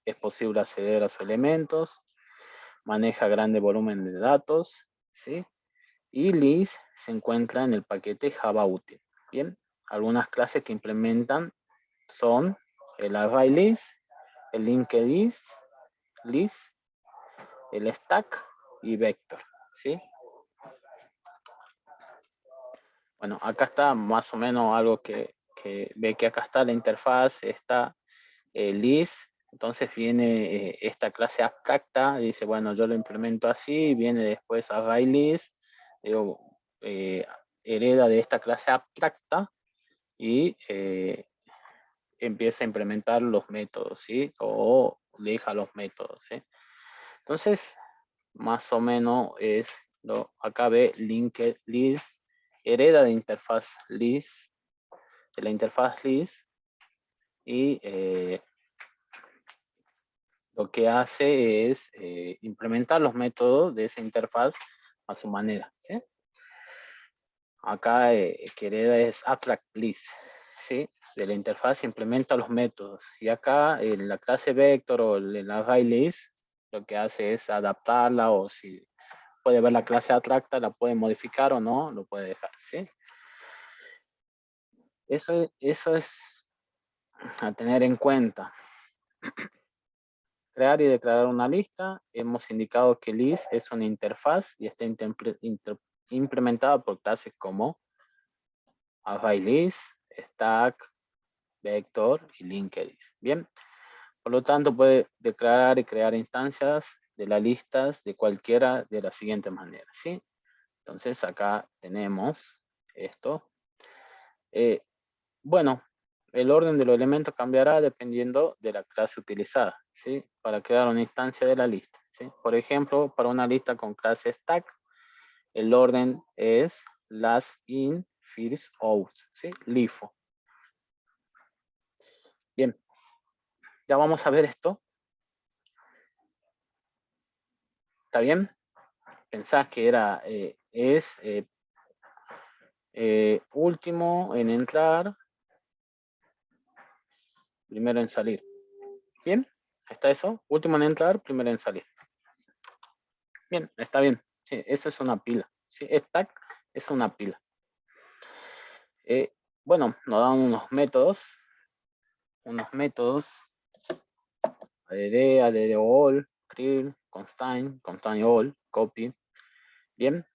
es posible acceder a sus elementos, maneja grande volumen de datos, ¿sí? Y list se encuentra en el paquete Java útil. Bien, algunas clases que implementan son el array list, el linked list, el stack y vector, ¿sí? Bueno, acá está más o menos algo que ve que acá está la interfaz, está el list, entonces viene esta clase abstracta, dice, bueno, yo lo implemento así, viene después array list, digo, hereda de esta clase abstracta y empieza a implementar los métodos, ¿sí? O deja los métodos, ¿sí? Entonces, más o menos es acá ve linked list, hereda de interfaz list, de la interfaz list, y lo que hace es implementar los métodos de esa interfaz a su manera, ¿sí? Acá que hereda es abstract list, ¿sí? De la interfaz implementa los métodos. Y acá en la clase vector o en la array list, lo que hace es adaptarla, o si puede ver la clase abstracta, la puede modificar o no, lo puede dejar, ¿sí? Eso es a tener en cuenta. Crear y declarar una lista. Hemos indicado que list es una interfaz y está implementada por clases como ArrayList, Stack, Vector y Linked List. Bien, Por lo tanto, puede declarar y crear instancias de las listas de cualquiera de la siguiente manera, ¿sí? Entonces, acá tenemos esto. Bueno, el orden de los elementos cambiará dependiendo de la clase utilizada, ¿sí? Para crear una instancia de la lista, ¿sí? Por ejemplo, para una lista con clase stack, el orden es last in, first out, ¿sí? LIFO. Bien, ya vamos a ver esto. ¿Está bien? Pensás que era, último en entrar, primero en salir. ¿Bien? ¿Está eso? Último en entrar, primero en salir. Bien, está bien. Sí, eso es una pila. Sí, stack es una pila. Bueno, nos dan unos métodos. add all, clear, constraint, constraint all, copy. Bien.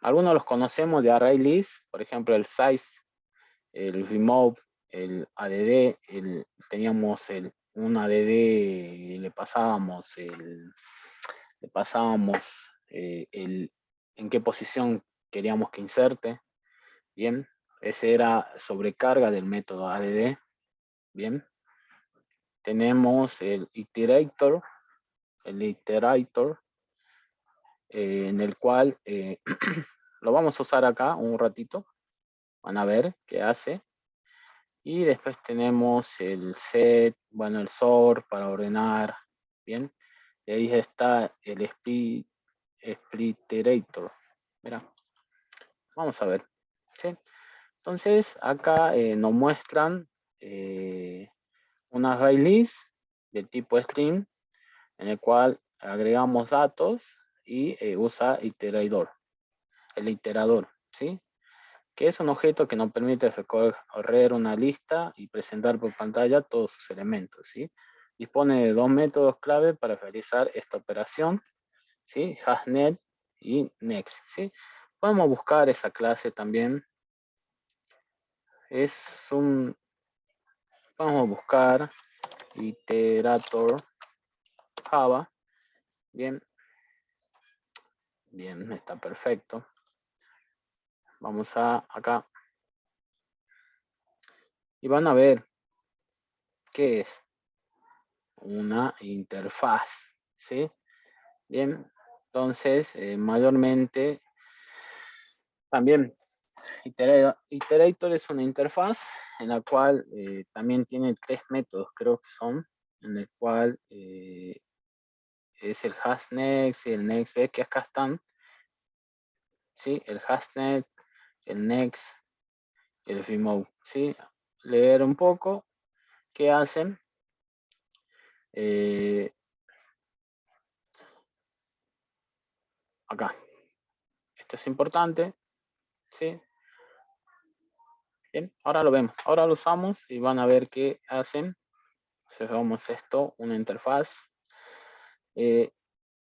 Algunos los conocemos de array list, por ejemplo el size, el remove, el add, teníamos un add y le pasábamos en qué posición queríamos que inserte. Bien, ese era sobrecarga del método add. Bien, tenemos el iterator, en el cual lo vamos a usar acá un ratito. Van a ver qué hace. Y después tenemos el set, bueno, el sort para ordenar. Bien, y ahí está el splitterator. Mira, vamos a ver. ¿Sí? Entonces, acá nos muestran una array list del tipo string, en el cual agregamos datos y usa iterador, el iterador, ¿sí? Que es un objeto que nos permite recorrer una lista y presentar por pantalla todos sus elementos, ¿sí? Dispone de dos métodos clave para realizar esta operación, ¿sí? Hasnet y next, ¿sí? Podemos buscar esa clase también. Vamos a buscar iterator Java. Bien, bien, está perfecto. Vamos acá. Y van a ver qué es una interfaz, ¿sí? Bien, entonces, mayormente, también, Iterator es una interfaz en la cual también tiene tres métodos, creo que son, en el cual es el hashNext y el nextBake, que acá están, ¿sí? El hashNet, el next, el remove, ¿sí? Leer un poco qué hacen. Acá. Esto es importante, ¿sí? Bien, ahora lo vemos. Ahora lo usamos y van a ver qué hacen. Cerramos esto, una interfaz.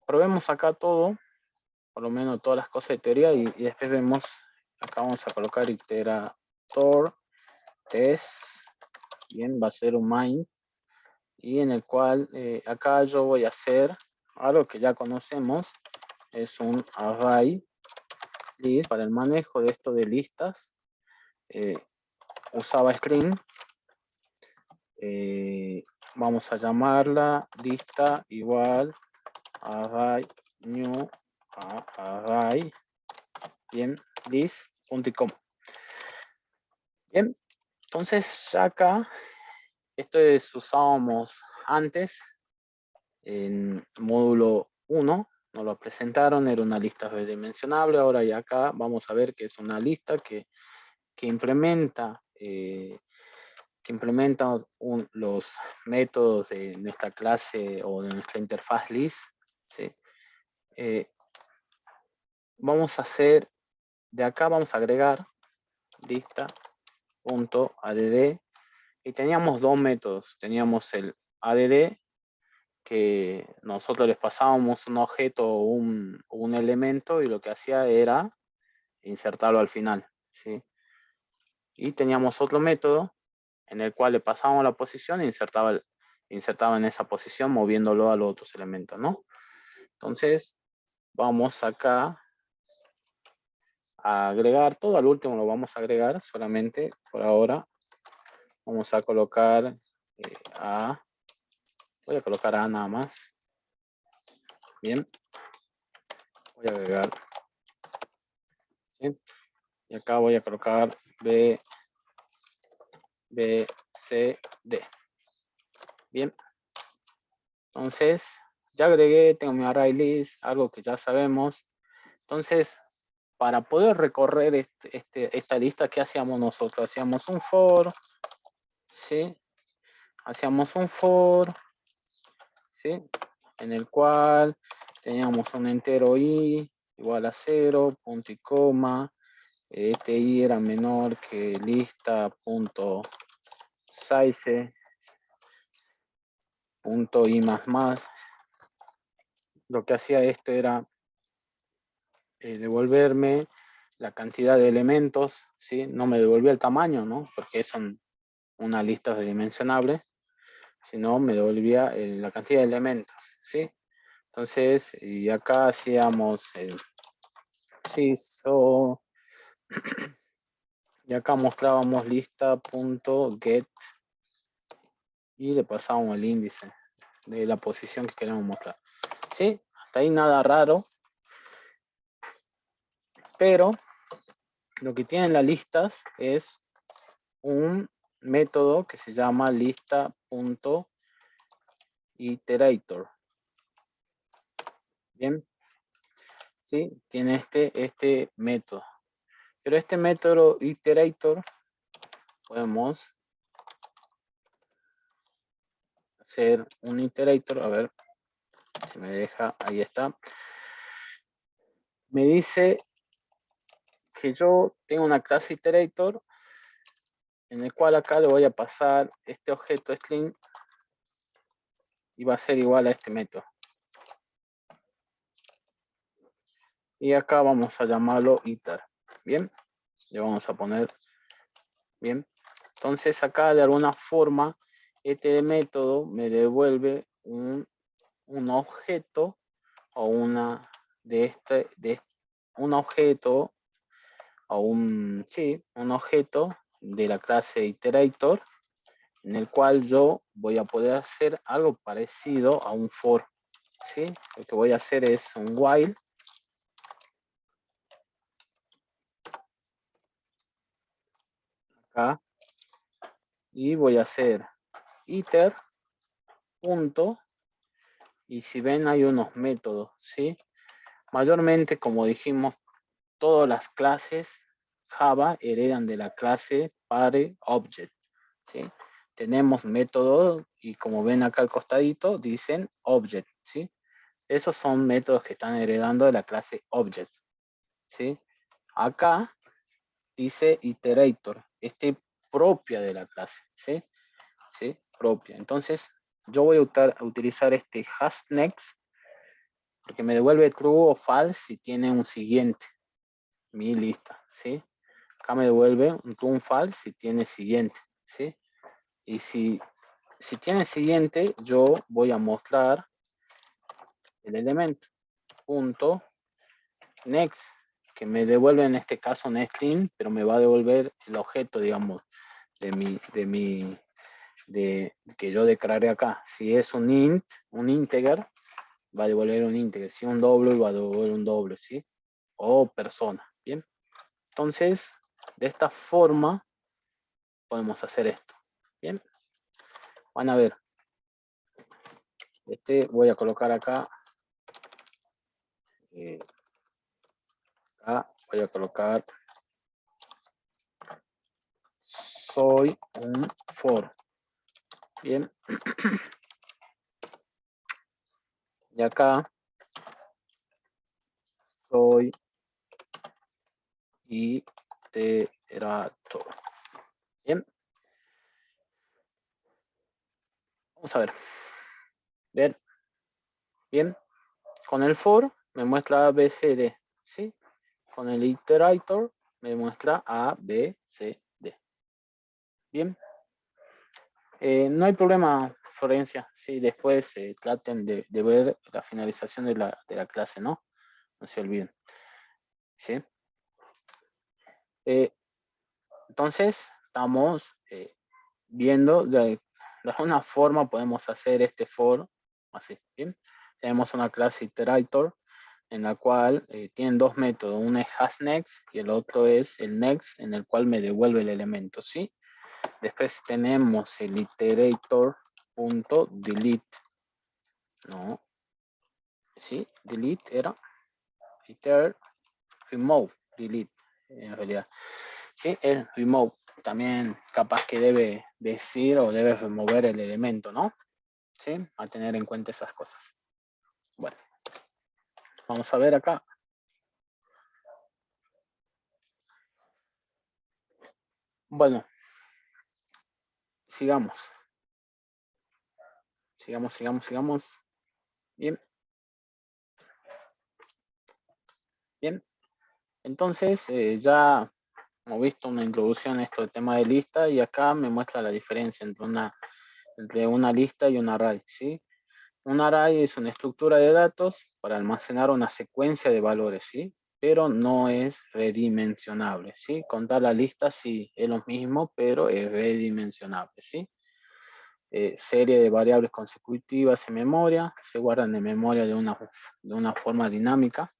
Probemos acá todo, por lo menos todas las cosas de teoría, y después vemos, acá vamos a colocar iterator test. Bien, va a ser un main, y en el cual acá yo voy a hacer algo que ya conocemos, es un array list para el manejo de esto de listas. Usaba string, vamos a llamarla lista igual array new array, bien, list, punto y coma. Bien, entonces acá, esto usábamos antes en módulo 1, nos lo presentaron, era una lista redimensionable. Ahora y acá vamos a ver que es una lista que implementa los métodos de nuestra clase o de nuestra interfaz list, ¿sí? Vamos a hacer, de acá vamos a agregar lista.add, y teníamos dos métodos. Teníamos el add, que nosotros les pasábamos un objeto o un elemento, y lo que hacía era insertarlo al final, ¿sí? Y teníamos otro método en el cual le pasábamos la posición e insertaba insertaba en esa posición moviéndolo a los otros elementos, ¿no? Entonces, vamos acá a agregar, todo al último lo vamos a agregar, solamente por ahora vamos a colocar A, voy a colocar A nada más, bien, voy a agregar, ¿sí? Y acá voy a colocar B, B, C, D, bien, entonces ya agregué, tengo mi array list, algo que ya sabemos, entonces para poder recorrer esta lista, ¿qué hacíamos nosotros? Hacíamos un for, ¿sí? Hacíamos un for, ¿sí? En el cual teníamos un entero i igual a 0, punto y coma. Este i era menor que lista punto size punto i más. Lo que hacía esto era devolverme la cantidad de elementos, ¿sí? No me devolvía el tamaño, ¿no? Porque es una lista dimensionable, sino me devolvía la cantidad de elementos, ¿sí? Entonces, y acá hacíamos el CISO, y acá mostrábamos lista.get y le pasábamos el índice de la posición que queremos mostrar. ¿Sí? Hasta ahí nada raro, pero lo que tienen las listas es un método que se llama lista.iterator. Bien, ¿sí? Tiene este método. Pero este método iterator podemos hacer un iterator, a ver si me deja, ahí está. Me dice que yo tengo una clase iterator en el cual acá le voy a pasar este objeto string y va a ser igual a este método. Y acá vamos a llamarlo iter. Bien, le vamos a poner bien. Entonces acá de alguna forma este método me devuelve un objeto o un objeto o un objeto de la clase iterator en el cual yo voy a poder hacer algo parecido a un for, ¿sí? Lo que voy a hacer es un while acá y voy a hacer iter punto y si ven hay unos métodos, ¿sí? Mayormente, como dijimos, todas las clases Java heredan de la clase PareObject, ¿sí? Tenemos métodos y como ven acá al costadito dicen object, ¿sí? Esos son métodos que están heredando de la clase object, ¿sí? Acá dice iterator, propia de la clase, ¿sí? ¿Sí? Propia. Entonces, yo voy a utilizar este hashNext porque me devuelve true o false si tiene un siguiente, mi lista, ¿sí? Acá me devuelve un true o false si tiene siguiente, ¿sí? Y si tiene siguiente, yo voy a mostrar el elemento punto next, que me devuelve en este caso un string, pero me va a devolver el objeto, digamos, que yo declaré acá. Si es un int, un integer, va a devolver un integer. Si un doble, va a devolver un doble, ¿sí? O persona, ¿bien? Entonces, de esta forma, podemos hacer esto, ¿bien? Van a ver. Voy a colocar acá. Acá voy a colocar soy un for. Bien. Y acá soy iterator. Bien. Vamos a ver. Ver. Bien. Con el for me muestra A, B, C, D. ¿Sí? Con el iterator me muestra A, B, C, D. Bien. No hay problema, Florencia, sí, después traten de ver la finalización de la clase, ¿no? No se olviden, ¿sí? Entonces, estamos viendo de alguna forma podemos hacer este for así, ¿bien? Tenemos una clase iterator en la cual tienen dos métodos, uno es hasNext y el otro es el next, en el cual me devuelve el elemento, ¿sí? Después tenemos el iterator.delete, ¿no? ¿Sí? Delete era iter remove, delete, en realidad. ¿Sí? Es remove. También capaz que debe decir o debe remover el elemento, ¿no? ¿Sí? A tener en cuenta esas cosas. Bueno, vamos a ver acá. Bueno, sigamos. Sigamos. Bien. Bien. Entonces, ya hemos visto una introducción a esto del tema de lista y acá me muestra la diferencia entre una lista y un array, ¿sí? Un array es una estructura de datos para almacenar una secuencia de valores, ¿sí? Pero no es redimensionable, ¿sí? Contar la lista sí es lo mismo, pero es redimensionable, ¿sí? Serie de variables consecutivas en memoria, se guardan en memoria de una forma dinámica.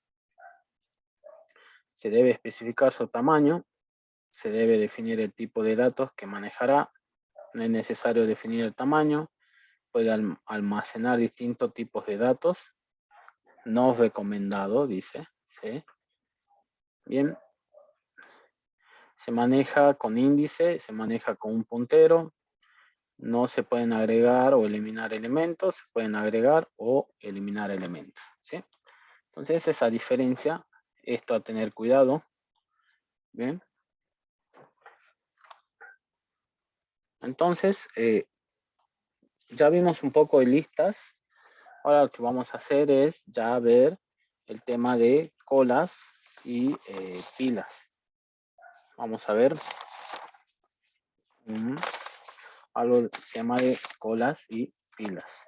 Se debe especificar su tamaño, se debe definir el tipo de datos que manejará, no es necesario definir el tamaño, puede almacenar distintos tipos de datos, no recomendado, dice, ¿sí? Bien, se maneja con índice, se maneja con un puntero, no se pueden agregar o eliminar elementos, se pueden agregar o eliminar elementos, ¿sí? Entonces esa diferencia, esto a tener cuidado, ¿bien? Entonces, ya vimos un poco de listas, ahora lo que vamos a hacer es ya ver el tema de colas y pilas. Vamos a ver algo del tema de colas y pilas.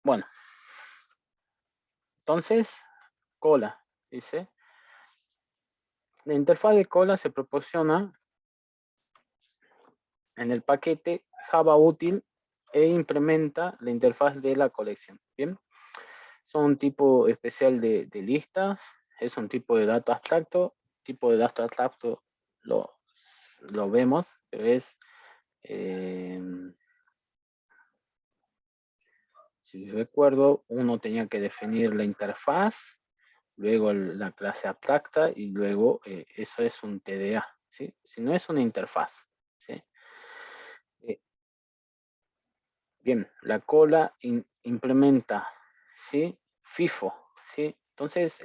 Bueno, entonces, cola, dice. La interfaz de cola se proporciona en el paquete Java útil e implementa la interfaz de la colección. Bien, son un tipo especial de listas, es un tipo de dato abstracto. Tipo de dato abstracto lo vemos, pero es, si recuerdo, uno tenía que definir la interfaz, luego la clase abstracta y luego eso es un TDA, ¿sí? Si no es una interfaz, ¿sí? Bien, la cola implementa, ¿sí? FIFO, ¿sí? Entonces,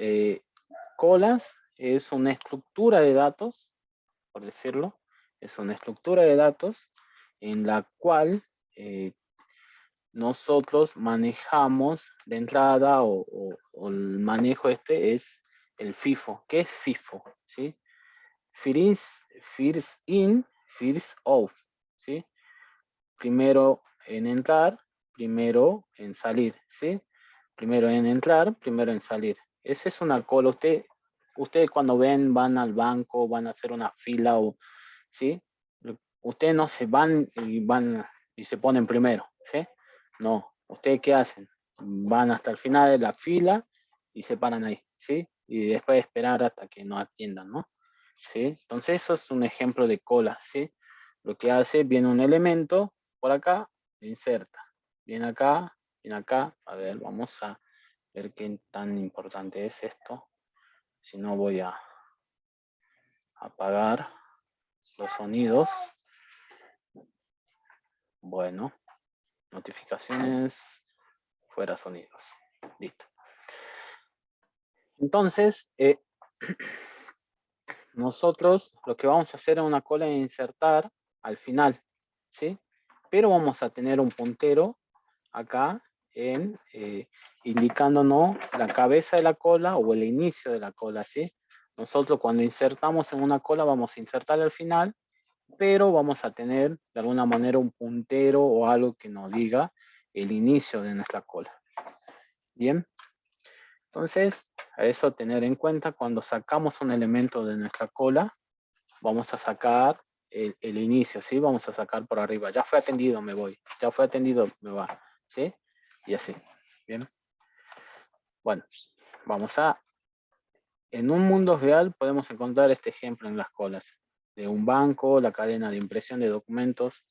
colas es una estructura de datos, por decirlo, es una estructura de datos en la cual nosotros manejamos de entrada o el manejo este es el FIFO. ¿Qué es FIFO? ¿Sí? First in, first out, ¿sí? Primero en entrar, primero en salir, ¿sí? Primero en entrar, primero en salir. Esa es una cola. Ustedes cuando van al banco, van a hacer una fila, ¿sí? Ustedes no se van y se ponen primero, ¿sí? No. ¿Ustedes qué hacen? Van hasta el final de la fila y se paran ahí, ¿sí? Y después esperar hasta que nos atiendan, ¿no? ¿Sí? Entonces eso es un ejemplo de cola, ¿sí? Lo que hace, viene un elemento por acá, inserta. Viene acá, a ver, vamos a ver qué tan importante es esto. Si no voy a apagar los sonidos. Bueno, notificaciones, fuera sonidos. Listo. Entonces, nosotros lo que vamos a hacer es una cola de insertar al final, ¿sí? Pero vamos a tener un puntero acá indicándonos la cabeza de la cola o el inicio de la cola, ¿sí? Nosotros cuando insertamos en una cola vamos a insertar al final pero vamos a tener de alguna manera un puntero o algo que nos diga el inicio de nuestra cola. Bien, entonces a eso tener en cuenta cuando sacamos un elemento de nuestra cola, vamos a sacar el inicio, ¿sí? Vamos a sacar por arriba. Ya fue atendido, me voy. Ya fue atendido, me va. ¿Sí? Y así. Bien. Bueno, vamos a... En un mundo real podemos encontrar este ejemplo en las colas de un banco, la cadena de impresión de documentos.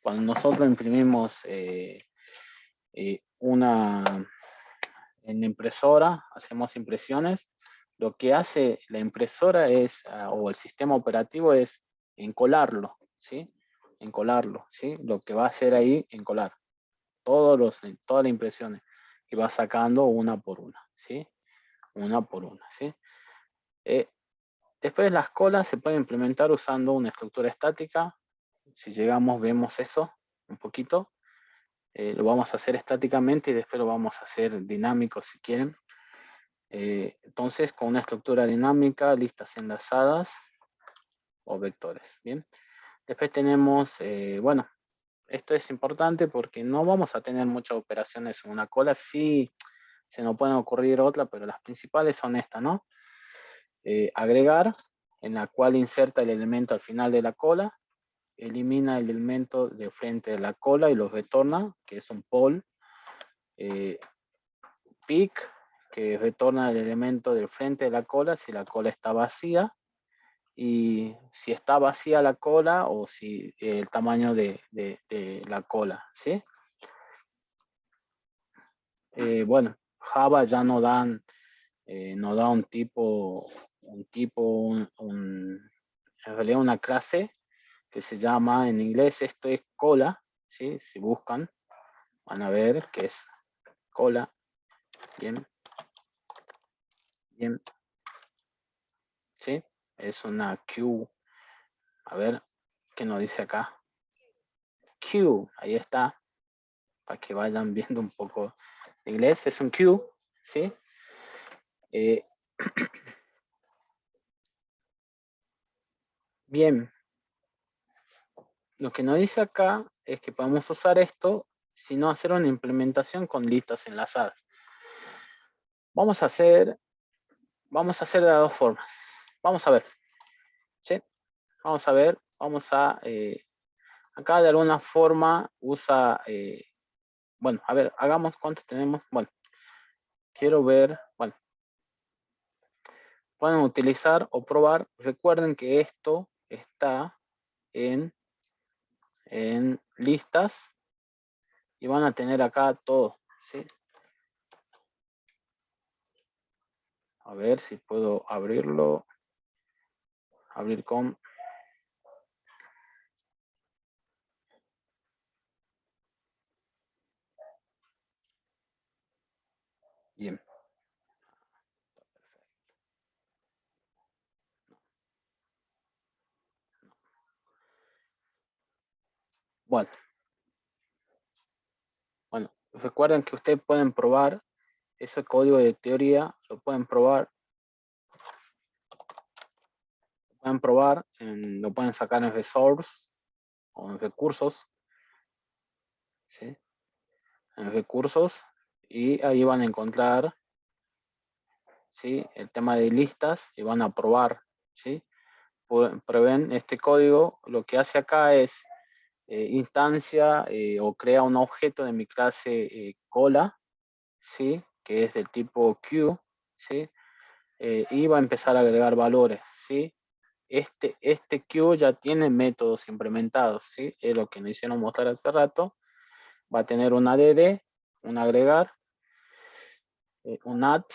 Cuando nosotros imprimimos una en la impresora, hacemos impresiones, lo que hace la impresora es, o el sistema operativo es encolarlo, ¿sí? Encolarlo, ¿sí? Lo que va a hacer ahí, encolar todas las impresiones y va sacando una por una, ¿sí? Una por una, ¿sí? Después las colas se pueden implementar usando una estructura estática. Si llegamos, vemos eso un poquito. Lo vamos a hacer estáticamente y después lo vamos a hacer dinámico si quieren. Entonces, con una estructura dinámica, listas enlazadas o vectores. Bien. Después tenemos, bueno, esto es importante porque no vamos a tener muchas operaciones en una cola. Sí, se nos pueden ocurrir otras, pero las principales son estas, ¿no? Agregar, en la cual inserta el elemento al final de la cola, elimina el elemento de frente de la cola y los retorna, que es un poll. Pick, que retorna el elemento del frente de la cola si la cola está vacía. Y si está vacía la cola o si el tamaño de la cola, ¿sí? Bueno, Java ya no no da en realidad una clase que se llama, en inglés esto es cola, ¿sí? Si buscan, van a ver que es cola, bien, bien, ¿sí? Es una queue, a ver, ¿qué nos dice acá? Queue, ahí está, para que vayan viendo un poco de inglés, es un queue, ¿sí? Bien, lo que nos dice acá es que podemos usar esto, sino hacer una implementación con listas enlazadas. Vamos a hacer de las dos formas. Vamos a ver, ¿sí? Vamos a ver, acá de alguna forma usa, bueno, a ver, hagamos cuánto tenemos. Bueno, quiero ver, bueno, pueden utilizar o probar. Recuerden que esto está en listas y van a tener acá todo, ¿sí? A ver si puedo abrirlo. Abrir con. Bien. Bueno, recuerden que ustedes pueden probar ese código de teoría, lo pueden probar, lo pueden sacar en resource o en recursos, ¿sí? En recursos, y ahí van a encontrar, ¿sí? El tema de listas y van a probar, ¿sí? Prueben este código, lo que hace acá es instancia o crea un objeto de mi clase cola, ¿sí? Que es del tipo queue, ¿sí? Y va a empezar a agregar valores, ¿sí? Este queue ya tiene métodos implementados, ¿sí? Es lo que nos hicieron mostrar hace rato. Va a tener un add, un agregar, un add,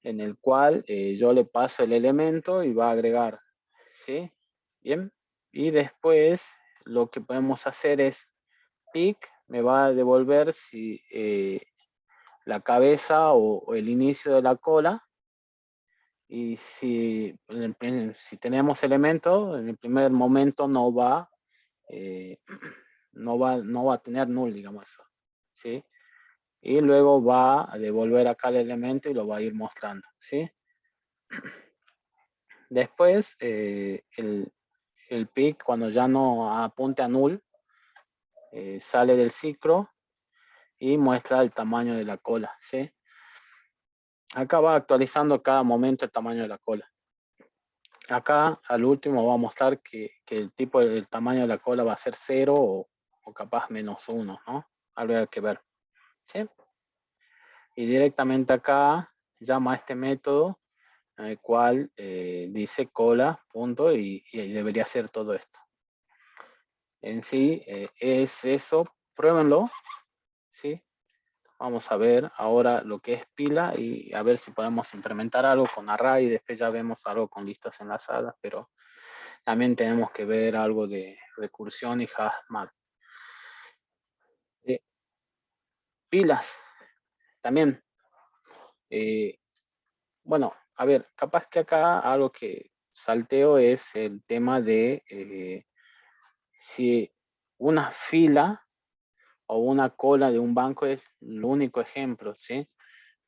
en el cual yo le paso el elemento y va a agregar, ¿sí? Bien. Y después lo que podemos hacer es pick, me va a devolver si la cabeza o el inicio de la cola. Y si tenemos elementos, en el primer momento no va a tener null, digamos eso, ¿sí? Y luego va a devolver acá el elemento y lo va a ir mostrando, ¿sí? Después, el pic, cuando ya no apunte a null, sale del ciclo y muestra el tamaño de la cola, ¿sí? Acá va actualizando cada momento el tamaño de la cola. Acá al último va a mostrar que el tamaño de la cola va a ser 0 o capaz -1, ¿no? Algo que ver, ¿sí? Y directamente acá llama a este método en el cual dice cola, punto, y debería hacer todo esto. En sí es eso, pruébenlo, ¿sí? Vamos a ver ahora lo que es pila y a ver si podemos implementar algo con array, y después ya vemos algo con listas enlazadas, pero también tenemos que ver algo de recursión y HashMap. Pilas, también. Bueno, a ver, capaz que acá algo que salteo es el tema de si una fila o una cola de un banco es el único ejemplo, ¿sí?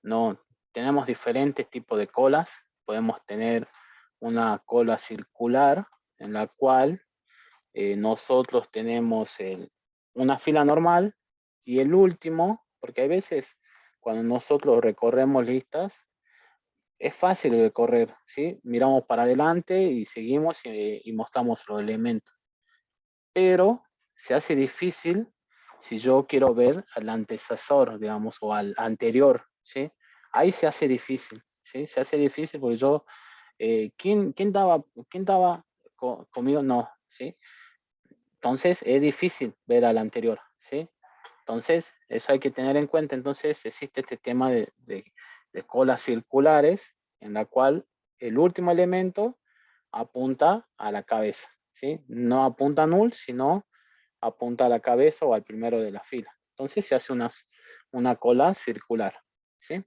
No, tenemos diferentes tipos de colas. Podemos tener una cola circular en la cual nosotros tenemos una fila normal y el último, porque hay veces cuando nosotros recorremos listas, es fácil recorrer, ¿sí? Miramos para adelante y seguimos y mostramos los elementos. Pero se hace difícil si yo quiero ver al antecesor, digamos, o al anterior, ¿sí? Ahí se hace difícil, ¿sí? Se hace difícil porque yo, ¿quién daba conmigo? No, ¿sí? Entonces es difícil ver al anterior, ¿sí? Entonces, eso hay que tener en cuenta. Entonces, existe este tema de colas circulares en la cual el último elemento apunta a la cabeza, ¿sí? No apunta a null, sino apunta a la cabeza o al primero de la fila. Entonces, se hace una cola circular, ¿sí?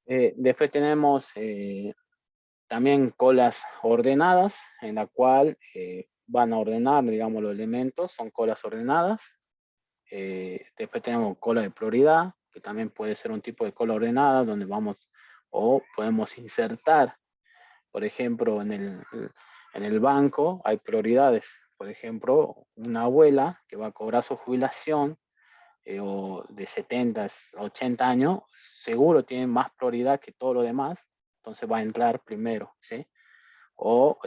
Después tenemos también colas ordenadas, en la cual van a ordenar, digamos, los elementos, son colas ordenadas. Después tenemos cola de prioridad, que también puede ser un tipo de cola ordenada, donde vamos o podemos insertar, por ejemplo, en el banco hay prioridades. Por ejemplo, una abuela que va a cobrar su jubilación o de 70, 80 años, seguro tiene más prioridad que todo lo demás, entonces va a entrar primero, ¿sí? O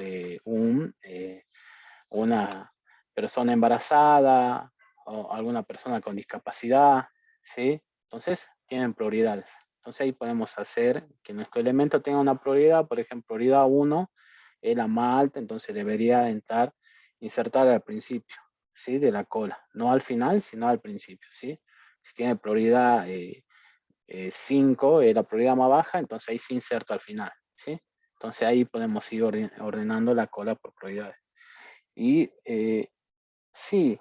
una persona embarazada o alguna persona con discapacidad, ¿sí? Entonces, tienen prioridades. Entonces, ahí podemos hacer que nuestro elemento tenga una prioridad, por ejemplo, prioridad 1 es la más alta, entonces debería insertar al principio, ¿sí? De la cola, no al final, sino al principio, ¿sí? Si tiene prioridad 5, es la prioridad más baja, entonces ahí se inserta al final, ¿sí? Entonces ahí podemos ir ordenando la cola por prioridades. Y sí,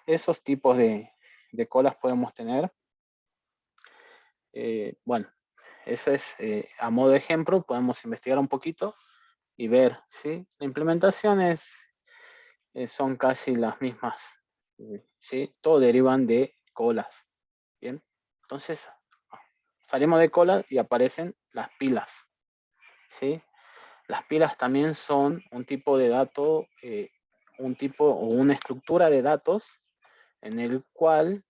esos tipos de colas podemos tener. Bueno, eso es a modo de ejemplo, podemos investigar un poquito y ver, ¿sí? La implementación son casi las mismas, ¿sí? Todo derivan de colas, ¿bien? Entonces, salimos de colas y aparecen las pilas, ¿sí? Las pilas también son un tipo de dato, un tipo o una estructura de datos en el cual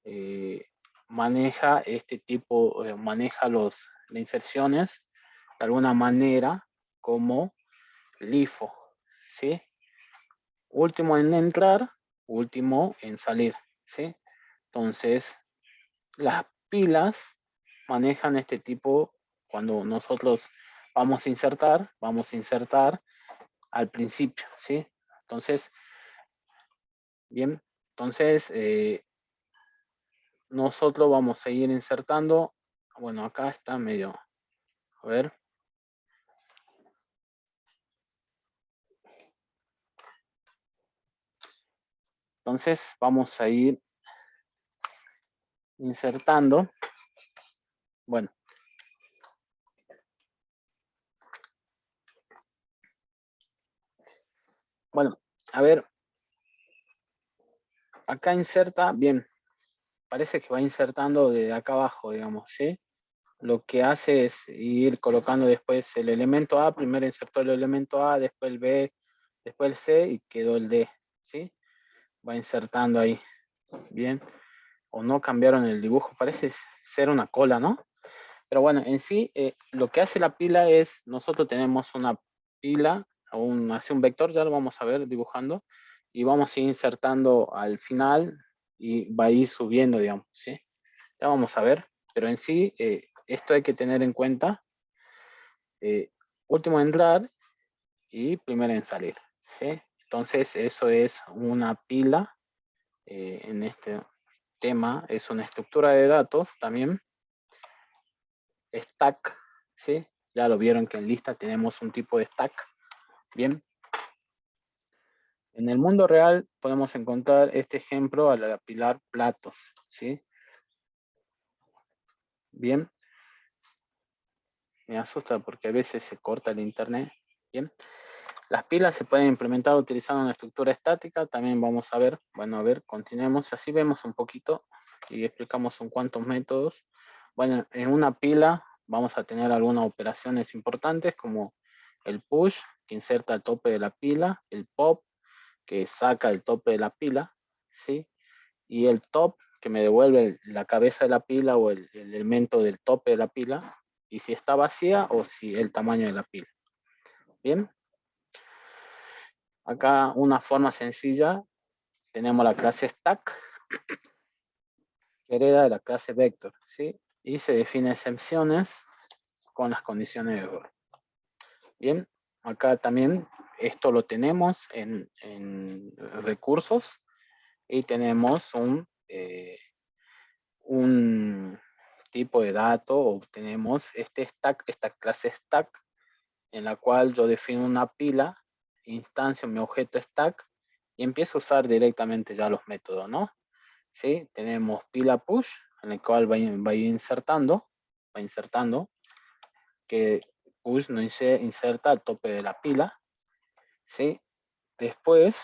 maneja este tipo, maneja las inserciones de alguna manera como LIFO, ¿sí? Último en entrar, último en salir, ¿sí? Entonces, las pilas manejan este tipo, cuando nosotros vamos a insertar al principio, ¿sí? Entonces, bien, entonces nosotros vamos a ir insertando, bueno, acá está medio, a ver. Entonces vamos a ir insertando, bueno. Bueno, a ver, acá inserta, bien, parece que va insertando de acá abajo, digamos, ¿sí? Lo que hace es ir colocando después el elemento A, primero insertó el elemento A, después el B, después el C y quedó el D, ¿sí? Va insertando ahí, bien. O no cambiaron el dibujo, parece ser una cola, ¿no? Pero bueno, en sí, lo que hace la pila es, nosotros tenemos una pila, hace un vector, ya lo vamos a ver dibujando, y vamos a ir insertando al final y va a ir subiendo, digamos, ¿sí? Ya vamos a ver, pero en sí, esto hay que tener en cuenta, último en entrar y primero en salir, ¿sí? Entonces, eso es una pila, en este tema, es una estructura de datos también, stack, ¿sí? Ya lo vieron que en lista tenemos un tipo de stack, bien. En el mundo real podemos encontrar este ejemplo al apilar platos, ¿sí? Bien, me asusta porque a veces se corta el internet, bien. Las pilas se pueden implementar utilizando una estructura estática, también vamos a ver, bueno, a ver, continuemos, así vemos un poquito y explicamos un cuantos métodos. Bueno, en una pila vamos a tener algunas operaciones importantes como el push, que inserta el tope de la pila, el pop, que saca el tope de la pila, ¿sí? Y el top, que me devuelve la cabeza de la pila o el elemento del tope de la pila, y si está vacía o si el tamaño de la pila. Bien. Acá una forma sencilla, tenemos la clase stack, que hereda de la clase vector, ¿sí? Y se define excepciones con las condiciones de error. Bien, acá también esto lo tenemos en recursos y tenemos un tipo de dato, o tenemos este stack, esta clase stack, en la cual yo defino una pila, instancio mi objeto stack y empiezo a usar directamente ya los métodos, ¿no? ¿Sí? Tenemos pila push, en el cual va insertando, que push no inserta al tope de la pila, ¿sí? Después,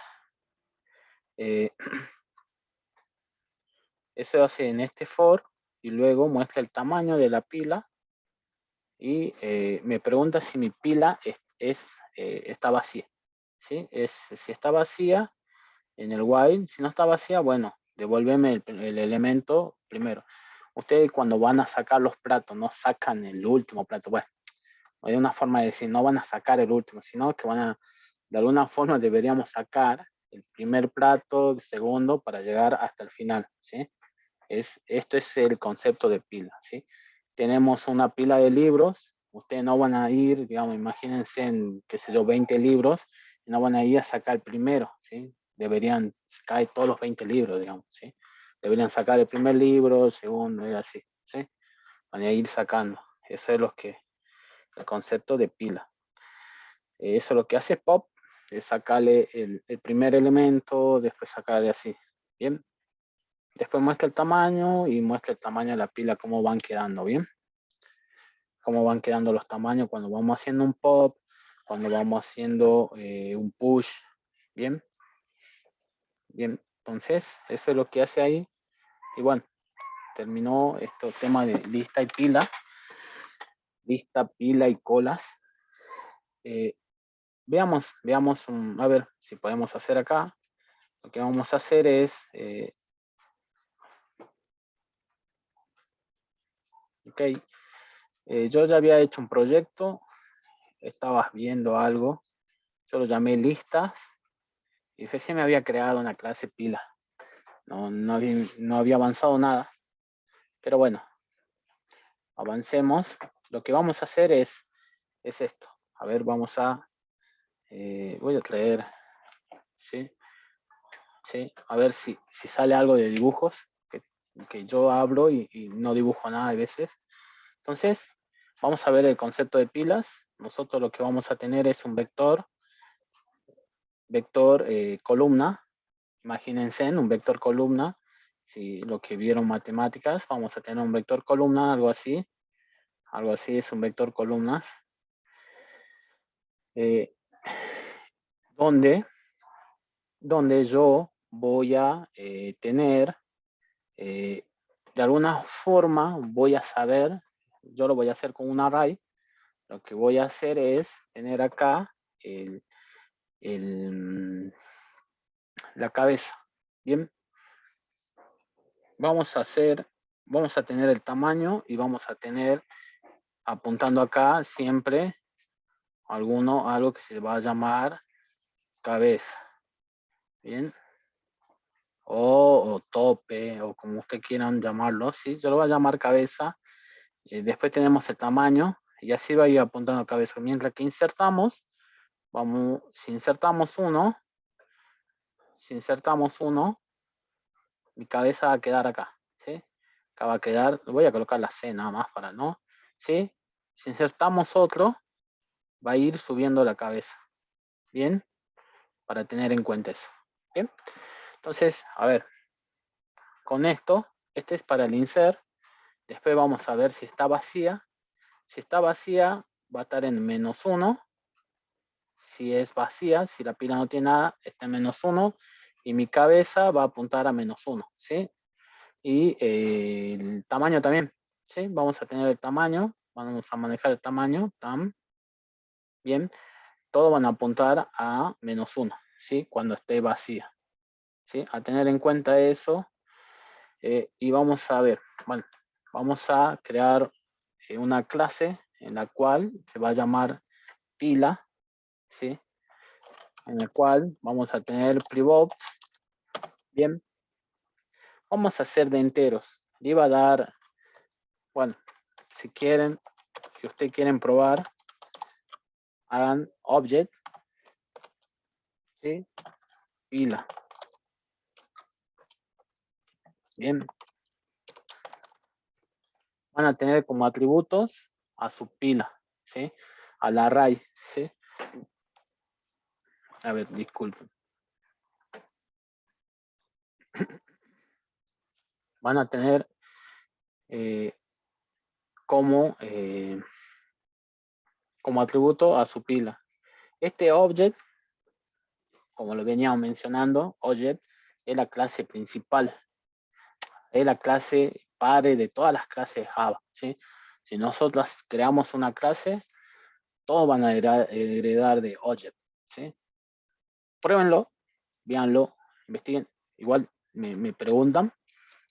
eh, eso hace en este for, y luego muestra el tamaño de la pila, y me pregunta si mi pila está vacía, ¿sí? Si está vacía, en el while, si no está vacía, bueno, devuélveme el elemento primero. Ustedes cuando van a sacar los platos, no sacan el último plato. Bueno, hay una forma de decir, no van a sacar el último, sino que de alguna forma deberíamos sacar el primer plato, el segundo, para llegar hasta el final, ¿sí? Esto es el concepto de pila, ¿sí? Tenemos una pila de libros, ustedes no van a ir, digamos, imagínense en, qué sé yo, 20 libros, y no van a ir a sacar el primero, ¿sí? Deberían sacar todos los 20 libros, digamos, ¿sí? Deberían sacar el primer libro, el segundo, y así, ¿sí? Van a ir sacando. Eso es el concepto de pila. Eso lo que hace Pop es sacarle el primer elemento, después sacarle así, ¿bien? Después muestra el tamaño y muestra el tamaño de la pila, cómo van quedando, ¿bien? Cómo van quedando los tamaños cuando vamos haciendo un pop, cuando vamos haciendo un push, ¿bien? Bien, entonces eso es lo que hace ahí. Y bueno, terminó este tema de lista y pila, lista, pila y colas. Veamos, a ver si podemos hacer acá. Lo que vamos a hacer es, ok, yo ya había hecho un proyecto, estabas viendo algo, yo lo llamé listas y recién me había creado una clase pila. No había avanzado nada, pero bueno, avancemos. Lo que vamos a hacer es esto. A ver, voy a traer, ¿sí? ¿Sí? A ver si sale algo de dibujos, que yo hablo y no dibujo nada a veces. Entonces, vamos a ver el concepto de pilas. Nosotros lo que vamos a tener es un vector columna. Imagínense en un vector columna. Si lo que vieron matemáticas, vamos a tener un vector columna, algo así. Algo así es un vector columnas. Eh, donde, donde yo voy a tener, de alguna forma, voy a saber, yo lo voy a hacer con un array. Lo que voy a hacer es tener acá la cabeza. Bien. Vamos a tener el tamaño y vamos a tener, apuntando acá, siempre algo que se va a llamar cabeza. Bien. O tope, o como ustedes quieran llamarlo, ¿sí? Yo lo voy a llamar cabeza. Después tenemos el tamaño, y así va a ir apuntando cabeza. Mientras que insertamos, si insertamos uno, mi cabeza va a quedar acá, ¿sí? Acá va a quedar, voy a colocar la C nada más para no, ¿sí? Si insertamos otro, va a ir subiendo la cabeza, ¿bien? Para tener en cuenta eso, ¿bien? Entonces, a ver, con esto, este es para el insert. Después vamos a ver si está vacía. Si está vacía, va a estar en -1. Si es vacía, si la pila no tiene nada, está en -1. Y mi cabeza va a apuntar a -1, ¿sí? Y el tamaño también, ¿sí? Vamos a tener el tamaño, vamos a manejar el tamaño, tam. Bien, todos van a apuntar a -1, ¿sí? Cuando esté vacía, ¿sí? A tener en cuenta eso. Y vamos a ver, bueno, vamos a crear una clase en la cual se va a llamar pila, ¿sí? En la cual vamos a tener pivot. Bien, vamos a hacer de enteros. Le iba a dar, bueno, si quieren, si ustedes quieren probar, hagan object, ¿sí? Pila. Bien. Van a tener como atributos a su pila, ¿sí? Al array, ¿sí? A ver, disculpen. Van a tener como atributo a su pila. Este object, como lo veníamos mencionando, object es la clase principal. Es la clase padre de todas las clases de Java, ¿sí? Si nosotros creamos una clase, todos van a heredar de object, ¿sí? Pruébenlo, véanlo, investiguen. Igual me preguntan.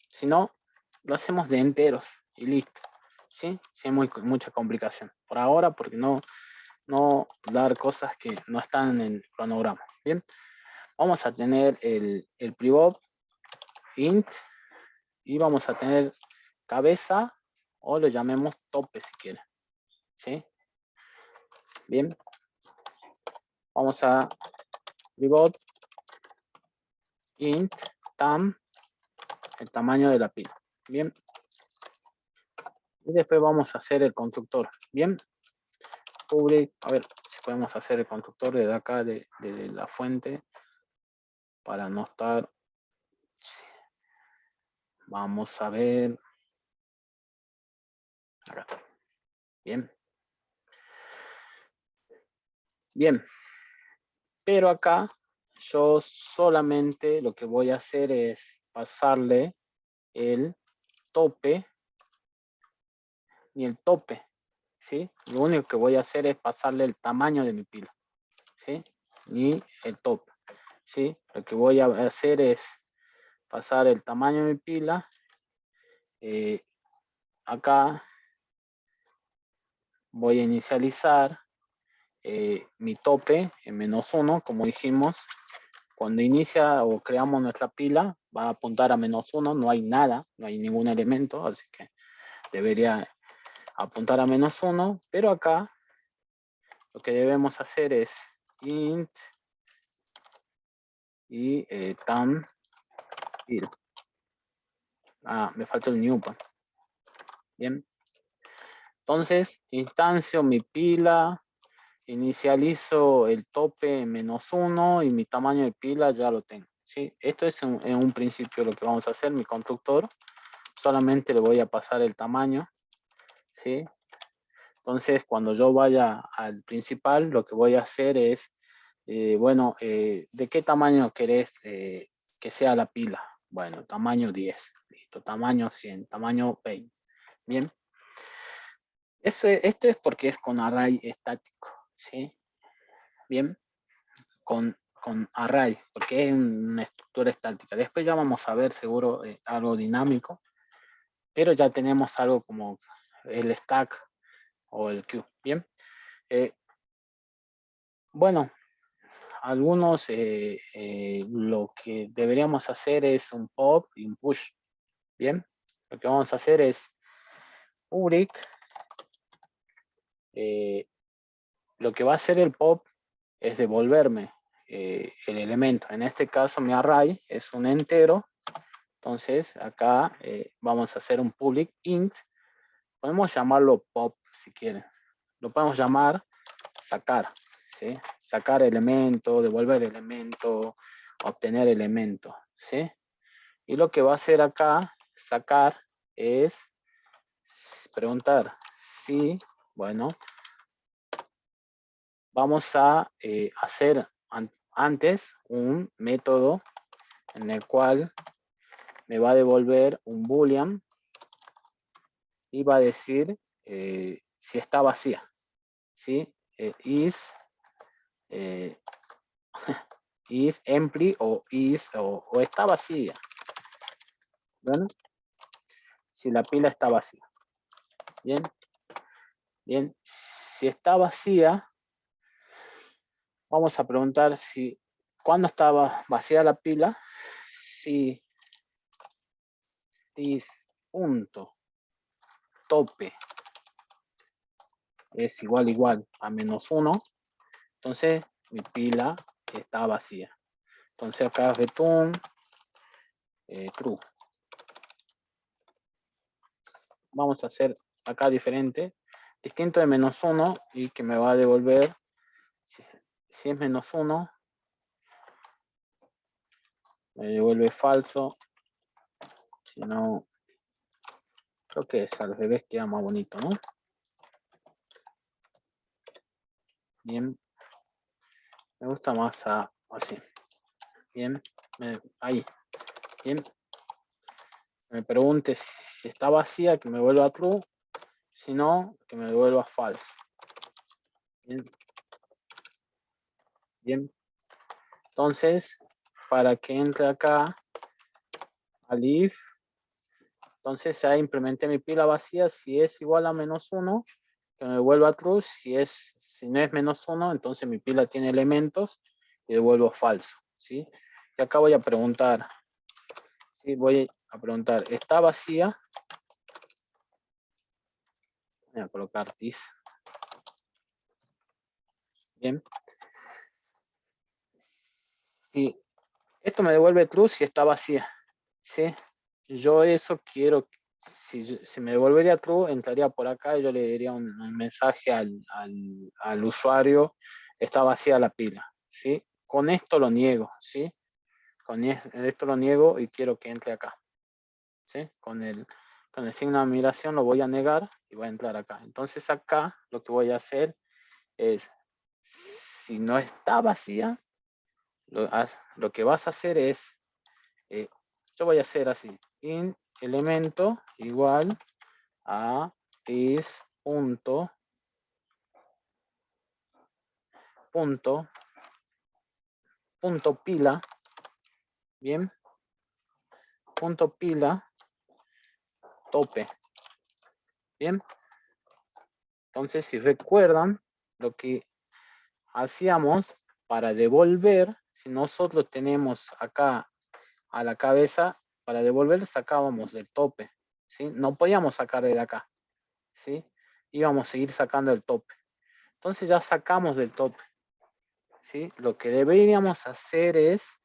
Si no, lo hacemos de enteros y listo, ¿sí? Sin mucha complicación. Por ahora, porque no dar cosas que no están en el cronograma. Bien, vamos a tener el pivot int y vamos a tener cabeza o lo llamemos tope si quieren, ¿sí? Bien, vamos a pivot int tam, el tamaño de la pila. Bien, y después vamos a hacer el constructor. Bien, public, a ver si podemos hacer el constructor desde acá de la fuente para no estar. Vamos a ver acá está. Bien, bien, pero acá yo solamente lo que voy a hacer es pasarle el tope ni el tope, ¿sí? Lo único que voy a hacer es pasarle el tamaño de mi pila, ¿sí? Ni el tope, ¿sí? Lo que voy a hacer es pasar el tamaño de mi pila. Acá voy a inicializar mi tope en -1, como dijimos. Cuando inicia o creamos nuestra pila, va a apuntar a -1, no hay nada, no hay ningún elemento, así que debería apuntar a -1, pero acá lo que debemos hacer es int y tam pila. Me falta el new. Bien. Entonces, instancio mi pila, inicializo el tope en -1 y mi tamaño de pila ya lo tengo, ¿sí? Esto es en un principio lo que vamos a hacer, mi constructor. Solamente le voy a pasar el tamaño, ¿sí? Entonces, cuando yo vaya al principal, lo que voy a hacer es, ¿de qué tamaño querés que sea la pila? Bueno, tamaño 10, listo, tamaño 100, tamaño 20. Bien. Esto es porque es con array estático, ¿sí? Bien. con array, porque es una estructura estática. Después ya vamos a ver seguro algo dinámico, pero ya tenemos algo como el stack o el queue. Bien. Bueno, algunos lo que deberíamos hacer es un pop y un push. Bien, lo que vamos a hacer es public. Lo que va a hacer el pop es devolverme el elemento. En este caso mi array es un entero. Entonces acá vamos a hacer un public int. Podemos llamarlo pop si quieren. Lo podemos llamar sacar. ¿Sí? Sacar elemento, devolver elemento, obtener elemento. ¿Sí? Y lo que va a hacer acá, sacar, es preguntar si, bueno, vamos a hacer antes un método en el cual me va a devolver un boolean y va a decir si está vacía. ¿Sí? Is empty o está vacía. ¿Ven? Si la pila está vacía. Bien. Bien. Si está vacía, vamos a preguntar si cuando estaba vacía la pila, si this punto tope es igual a -1, entonces mi pila está vacía. Entonces acá return true. Vamos a hacer acá diferente, distinto de -1 y que me va a devolver, si es -1, me devuelve falso, si no, creo que es al revés, queda más bonito, ¿no? Bien, me gusta más así. Bien, ahí. Bien, me pregunte si está vacía, que me vuelva true, si no, que me devuelva falso. Bien. Bien. Entonces, para que entre acá al if, entonces ya implementé mi pila vacía. Si es igual a -1, que me devuelva true. Si no es -1, entonces mi pila tiene elementos y devuelvo falso. ¿Sí? Y acá voy a preguntar. ¿Sí? Voy a preguntar, ¿está vacía? Voy a colocar this. Bien. Sí. Esto me devuelve true si está vacía. ¿Sí? Yo eso quiero, si me devolvería true, entraría por acá y yo le diría un mensaje al usuario, está vacía la pila. ¿Sí? Con esto lo niego. ¿Sí? Con esto lo niego y quiero que entre acá. ¿Sí? Con el signo de admiración lo voy a negar y voy a entrar acá. Entonces acá lo que voy a hacer es, si no está vacía, lo que vas a hacer es, yo voy a hacer así, in elemento igual a this punto pila, bien, punto pila tope, bien. Entonces, si recuerdan lo que hacíamos para devolver, si nosotros tenemos acá a la cabeza, para devolver sacábamos del tope, ¿sí? No podíamos sacar de acá, ¿sí? Íbamos a seguir sacando el tope. Entonces ya sacamos del tope, ¿sí? Lo que deberíamos hacer es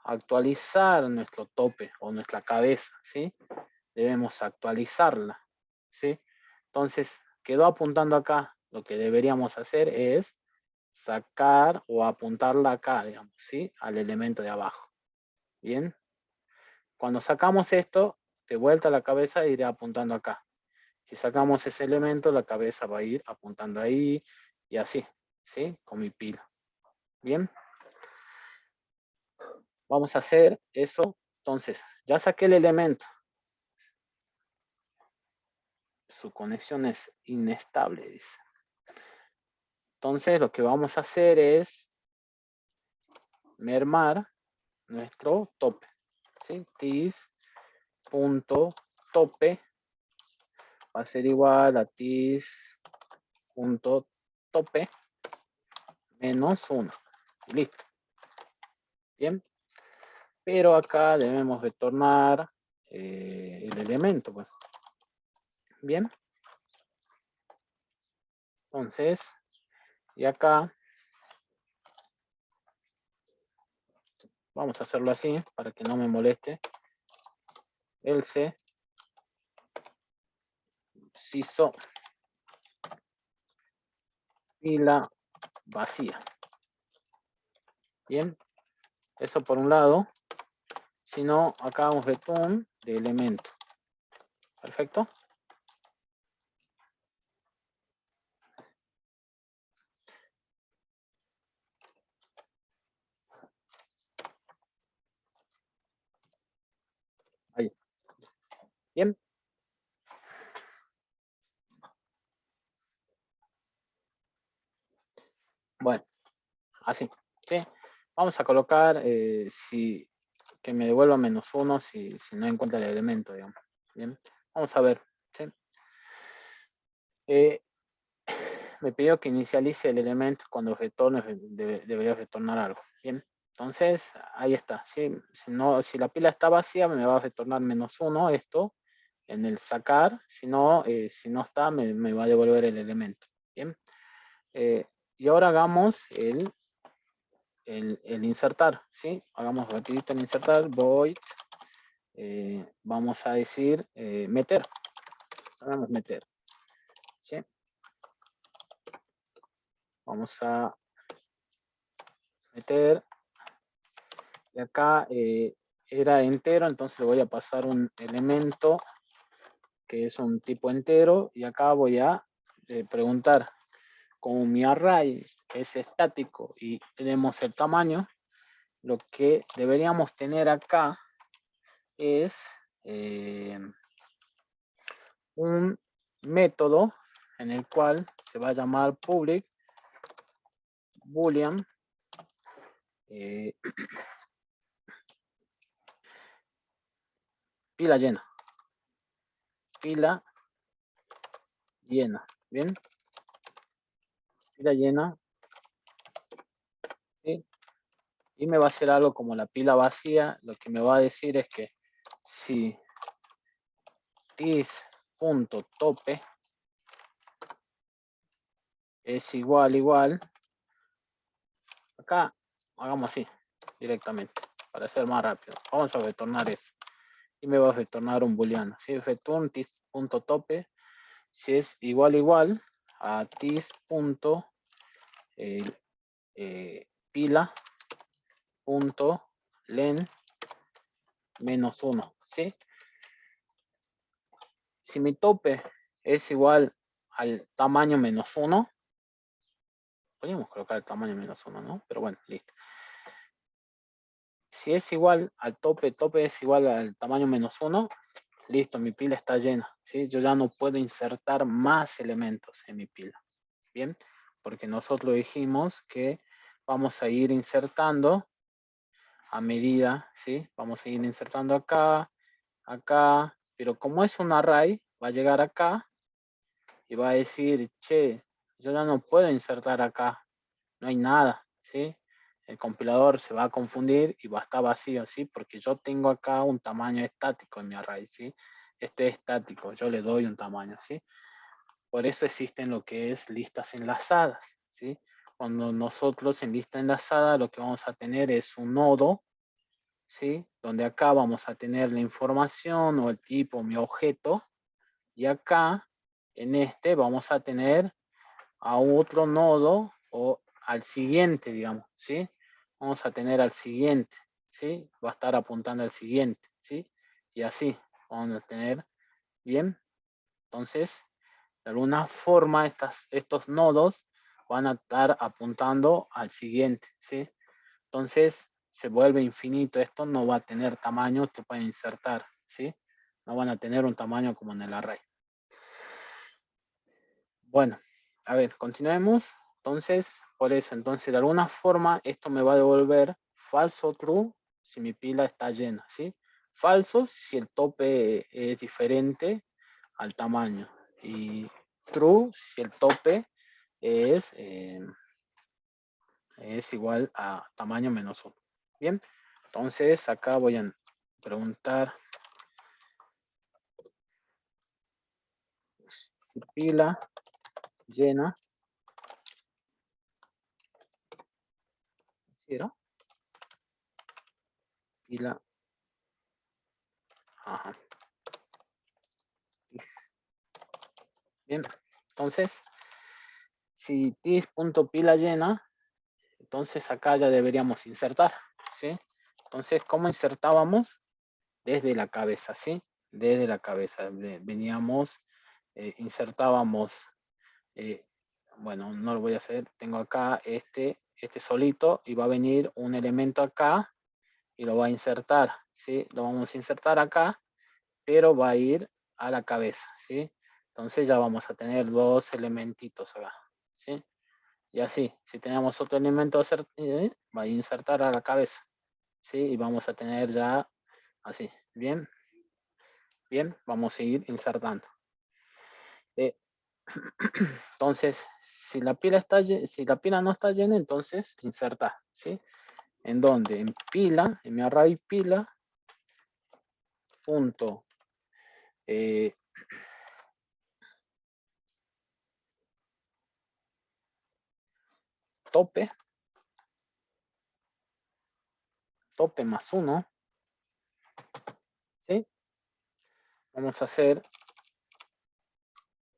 actualizar nuestro tope o nuestra cabeza, ¿sí? Debemos actualizarla, ¿sí? Entonces quedó apuntando acá. Lo que deberíamos hacer es sacar o apuntarla acá, digamos, ¿sí? Al elemento de abajo. Bien. Cuando sacamos esto, de vuelta a la cabeza irá apuntando acá. Si sacamos ese elemento, la cabeza va a ir apuntando ahí y así, ¿sí? Con mi pila. Bien. Vamos a hacer eso. Entonces, ya saqué el elemento. Su conexión es inestable, dice. Entonces, lo que vamos a hacer es mermar nuestro tope, ¿sí? Tis.tope va a ser igual a tis.tope menos 1. Listo. Bien. Pero acá debemos retornar el elemento. Pues. Bien. Entonces, y acá vamos a hacerlo así para que no me moleste. Else siso pila vacía. Bien. Eso por un lado. Si no, acá un return de elemento. Perfecto. Ahí. Bien. Bueno, así. ¿Sí? Vamos a colocar que me devuelva menos 1 si no encuentra el elemento, digamos. Bien. Vamos a ver. ¿Sí? Me pidió que inicialice el elemento cuando retorne, debería retornar algo. Bien. Entonces, ahí está. ¿Sí? Si la pila está vacía, me va a retornar menos 1 esto en el sacar. Si no está, me va a devolver el elemento. Bien. Y ahora hagamos el insertar, ¿sí? Hagamos rapidito el insertar, void, vamos a decir meter, hagamos meter, ¿sí? Vamos a meter, y acá era entero, entonces le voy a pasar un elemento que es un tipo entero, y acá voy a preguntar, como mi array es estático y tenemos el tamaño, lo que deberíamos tener acá es un método en el cual se va a llamar public boolean pila llena. Pila llena. Bien. Pila llena. ¿Sí? Y me va a hacer algo como la pila vacía. Lo que me va a decir es que si tis.tope es igual. Acá hagamos así directamente para hacer más rápido. Vamos a retornar eso. Y me va a retornar un booleano. ¿Sí? Return tis.tope si es igual a tis.pila punto len menos 1, ¿sí? Si mi tope es igual al tamaño menos 1, podríamos colocar el tamaño menos 1, ¿no? Pero bueno, listo. Si es igual al tope es igual al tamaño menos 1, listo, mi pila está llena, ¿sí? Yo ya no puedo insertar más elementos en mi pila, ¿bien? Porque nosotros dijimos que vamos a ir insertando a medida, ¿sí? Vamos a ir insertando acá, pero como es un array, va a llegar acá y va a decir, che, yo ya no puedo insertar acá, no hay nada, ¿sí? El compilador se va a confundir y va a estar vacío, ¿sí? Porque yo tengo acá un tamaño estático en mi array, ¿sí? Este es estático, yo le doy un tamaño, ¿sí? Por eso existen lo que es listas enlazadas, ¿sí? Cuando nosotros en lista enlazada lo que vamos a tener es un nodo, ¿sí? Donde acá vamos a tener la información o el tipo, mi objeto, y acá en este vamos a tener a otro nodo o al siguiente, digamos, ¿sí? Vamos a tener al siguiente, ¿sí? Va a estar apuntando al siguiente, ¿sí? Y así vamos a tener, ¿bien? Entonces, de alguna forma estos nodos van a estar apuntando al siguiente, ¿sí? Entonces, se vuelve infinito. Esto no va a tener tamaño que pueden insertar, ¿sí? No van a tener un tamaño como en el array. Bueno, a ver, continuemos. Entonces, por eso, entonces, de alguna forma, esto me va a devolver falso, true, si mi pila está llena, ¿sí? Falso si el tope es diferente al tamaño. Y true si el tope es igual a tamaño menos 1. Bien, entonces acá voy a preguntar si pila llena, ¿sí, no? Pila, ajá. Bien, entonces, si tis.pila llena, entonces acá ya deberíamos insertar, ¿sí? Entonces, ¿cómo insertábamos? Desde la cabeza, ¿sí? Desde la cabeza. Veníamos, insertábamos, bueno, no lo voy a hacer, tengo acá este solito y va a venir un elemento acá y lo va a insertar, ¿sí? Lo vamos a insertar acá, pero va a ir a la cabeza, ¿sí? Entonces ya vamos a tener dos elementitos acá, ¿sí? Y así, si tenemos otro elemento, va a insertar a la cabeza, ¿sí? Y vamos a tener ya así, ¿bien? Bien, vamos a seguir insertando. Entonces, si la pila no está llena, entonces inserta, ¿sí? ¿En dónde? En pila, en mi array pila, punto, tope, tope más 1, ¿sí? Vamos a hacer,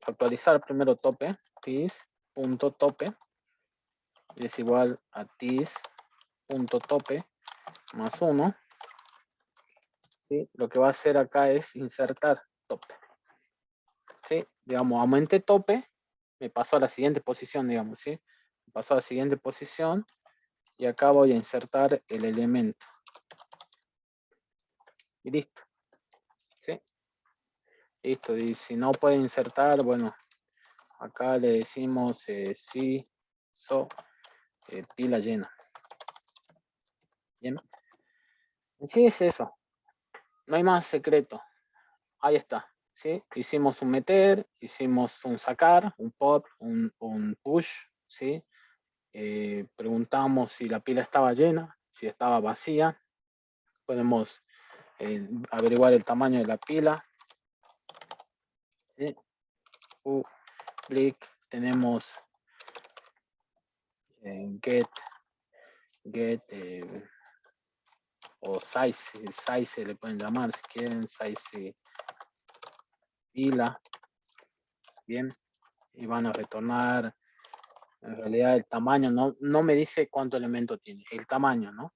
actualizar primero tope, tis.tope, es igual a tis.tope más 1, ¿sí? Lo que va a hacer acá es insertar tope, ¿sí? Digamos, aumente tope, me paso a la siguiente posición, digamos, ¿sí? Me paso a la siguiente posición y acá voy a insertar el elemento. Y listo, ¿sí? Listo, y si no puede insertar, bueno, acá le decimos sí, pila llena. Bien, en sí es eso, no hay más secreto. Ahí está, ¿sí? Hicimos un meter, hicimos un sacar, un pop, un push, ¿sí? Preguntamos si la pila estaba llena, si estaba vacía. Podemos averiguar el tamaño de la pila, ¿sí? Public, tenemos get o size le pueden llamar si quieren, size pila, bien, y van a retornar en realidad el tamaño, no me dice cuánto elemento tiene, el tamaño, ¿no?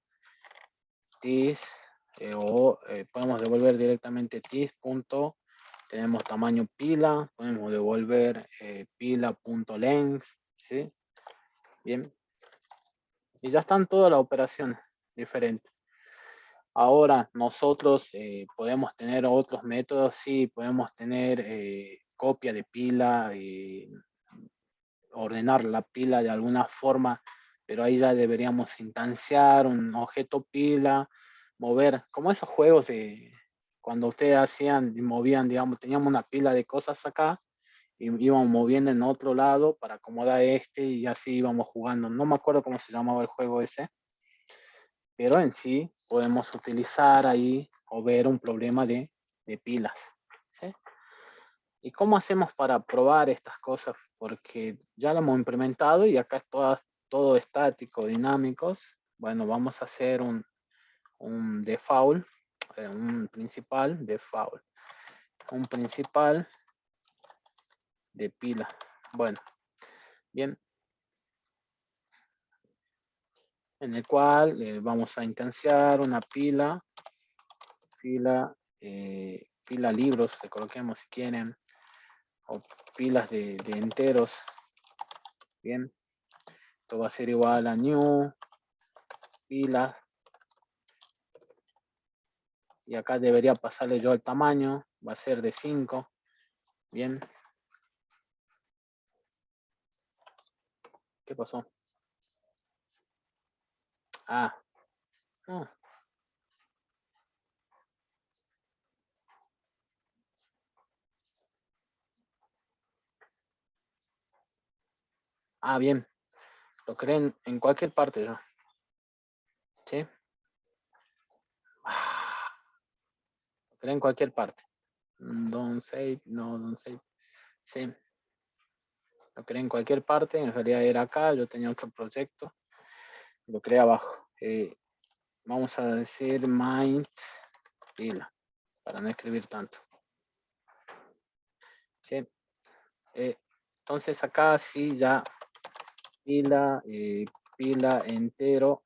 Tis, podemos devolver directamente tis. Tenemos tamaño pila, podemos devolver pila.length, ¿sí? Bien. Y ya están todas las operaciones diferentes. Ahora nosotros podemos tener otros métodos, sí, podemos tener copia de pila, ordenar la pila de alguna forma, pero ahí ya deberíamos instanciar un objeto pila, mover, como esos juegos de cuando ustedes hacían y movían, digamos, teníamos una pila de cosas acá y íbamos moviendo en otro lado para acomodar y así íbamos jugando. No me acuerdo cómo se llamaba el juego ese, pero en sí podemos utilizar ahí o ver un problema de pilas, ¿sí? ¿Y cómo hacemos para probar estas cosas? Porque ya lo hemos implementado y acá es todo estático, dinámicos. Bueno, vamos a hacer un default, un principal default, un principal de pila. Bueno, bien, en el cual vamos a instanciar una pila libros, le coloquemos si quieren, o pilas de enteros. Bien, esto va a ser igual a new pilas, y acá debería pasarle yo el tamaño, va a ser de 5. Bien, ¿qué pasó? Ah, No. Ah, bien. Lo creen en cualquier parte ya. ¿Sí? Ah, lo creen en cualquier parte. Don't save, no, don't save. Sí. Lo creé en cualquier parte. En realidad era acá. Yo tenía otro proyecto. Lo creé abajo. Vamos a decir mind pila para no escribir tanto. ¿Sí? Entonces acá sí ya pila, pila entero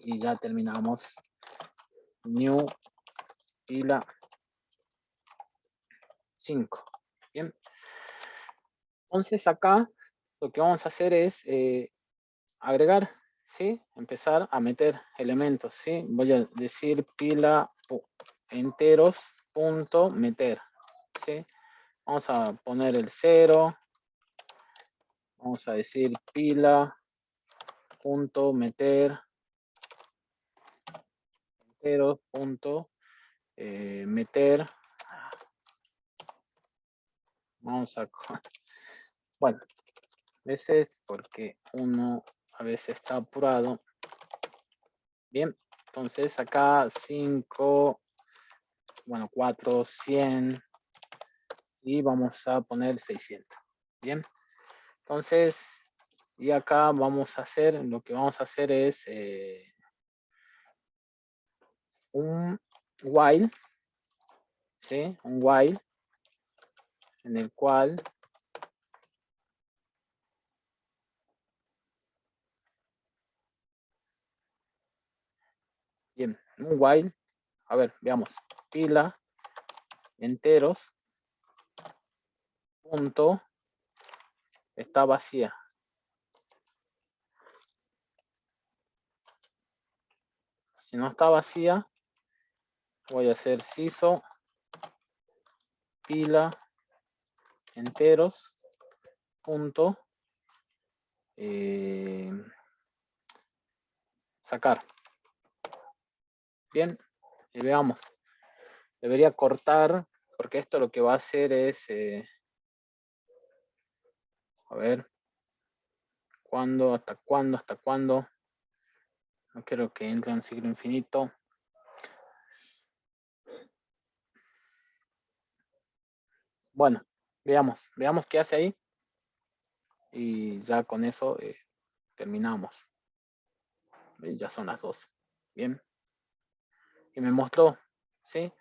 y ya terminamos. New pila 5. Bien. Entonces acá lo que vamos a hacer es agregar, ¿sí? Empezar a meter elementos, ¿sí? Voy a decir pila enteros punto meter, ¿sí? Vamos a poner el 0. Vamos a decir pila punto meter enteros punto meter. Vamos a, bueno, a veces porque uno a veces está apurado. Bien, entonces acá 5, bueno, 4, 100 y vamos a poner 600. Bien, entonces, y acá vamos a hacer, lo que vamos a hacer es un while, ¿sí? Un while en el cual bien, un while, a ver, veamos, pila enteros punto está vacía. Si no está vacía, voy a hacer siso pila enteros punto sacar. Bien, y veamos. Debería cortar, porque esto lo que va a hacer es, a ver, ¿cuándo? ¿Hasta cuándo? ¿Hasta cuándo? No quiero que entre en un ciclo infinito. Bueno, veamos qué hace ahí. Y ya con eso terminamos. Ya son las 12. Bien. Y me mostró, ¿sí?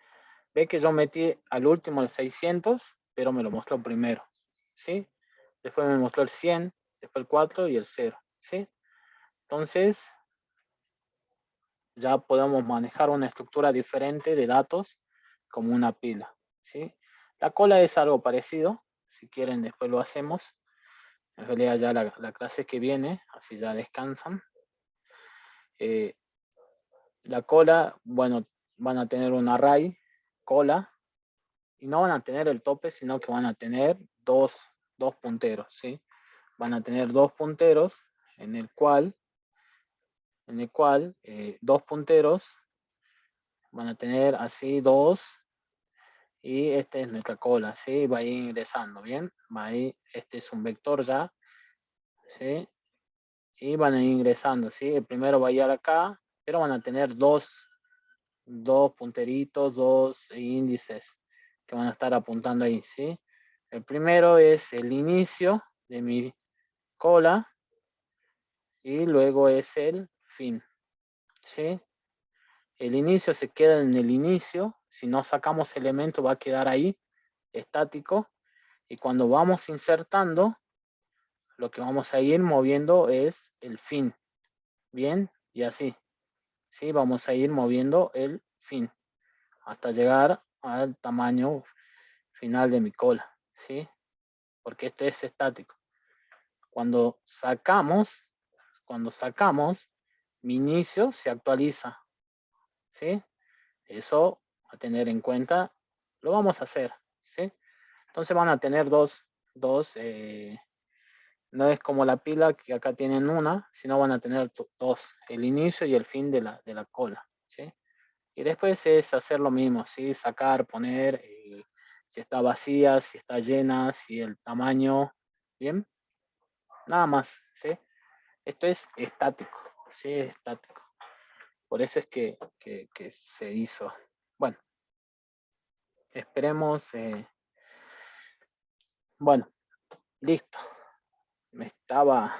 Ve que yo metí al último el 600, pero me lo mostró primero, ¿sí? Después me mostró el 100, después el 4 y el 0, ¿sí? Entonces, ya podemos manejar una estructura diferente de datos como una pila, ¿sí? La cola es algo parecido, si quieren después lo hacemos. En realidad ya la clase que viene, así ya descansan. La cola, bueno, van a tener un array, cola, y no van a tener el tope, sino que van a tener dos punteros, ¿sí? Van a tener dos punteros en el cual dos punteros van a tener así dos y este es nuestra cola, ¿sí? Va a ir ingresando, ¿bien? Va a ir, este es un vector ya, ¿sí? Y van a ir ingresando, ¿sí? El primero va a ir acá, pero van a tener dos punteritos, dos índices que van a estar apuntando ahí, ¿sí? El primero es el inicio de mi cola y luego es el fin, ¿sí? El inicio se queda en el inicio, si no sacamos elemento va a quedar ahí, estático, y cuando vamos insertando, lo que vamos a ir moviendo es el fin, ¿bien? Y así, ¿sí? Vamos a ir moviendo el fin hasta llegar al tamaño final de mi cola, ¿sí? Porque este es estático. Cuando sacamos, mi inicio se actualiza, ¿sí? Eso a tener en cuenta, lo vamos a hacer, ¿sí? Entonces van a tener dos No es como la pila que acá tienen una, sino van a tener dos, el inicio y el fin de la cola, ¿sí? Y después es hacer lo mismo, ¿sí? Sacar, poner, si está vacía, si está llena, si el tamaño, ¿bien? Nada más, ¿sí? Esto es estático, ¿sí? Estático. Por eso es que se hizo. Bueno, esperemos. Bueno, listo. Me estaba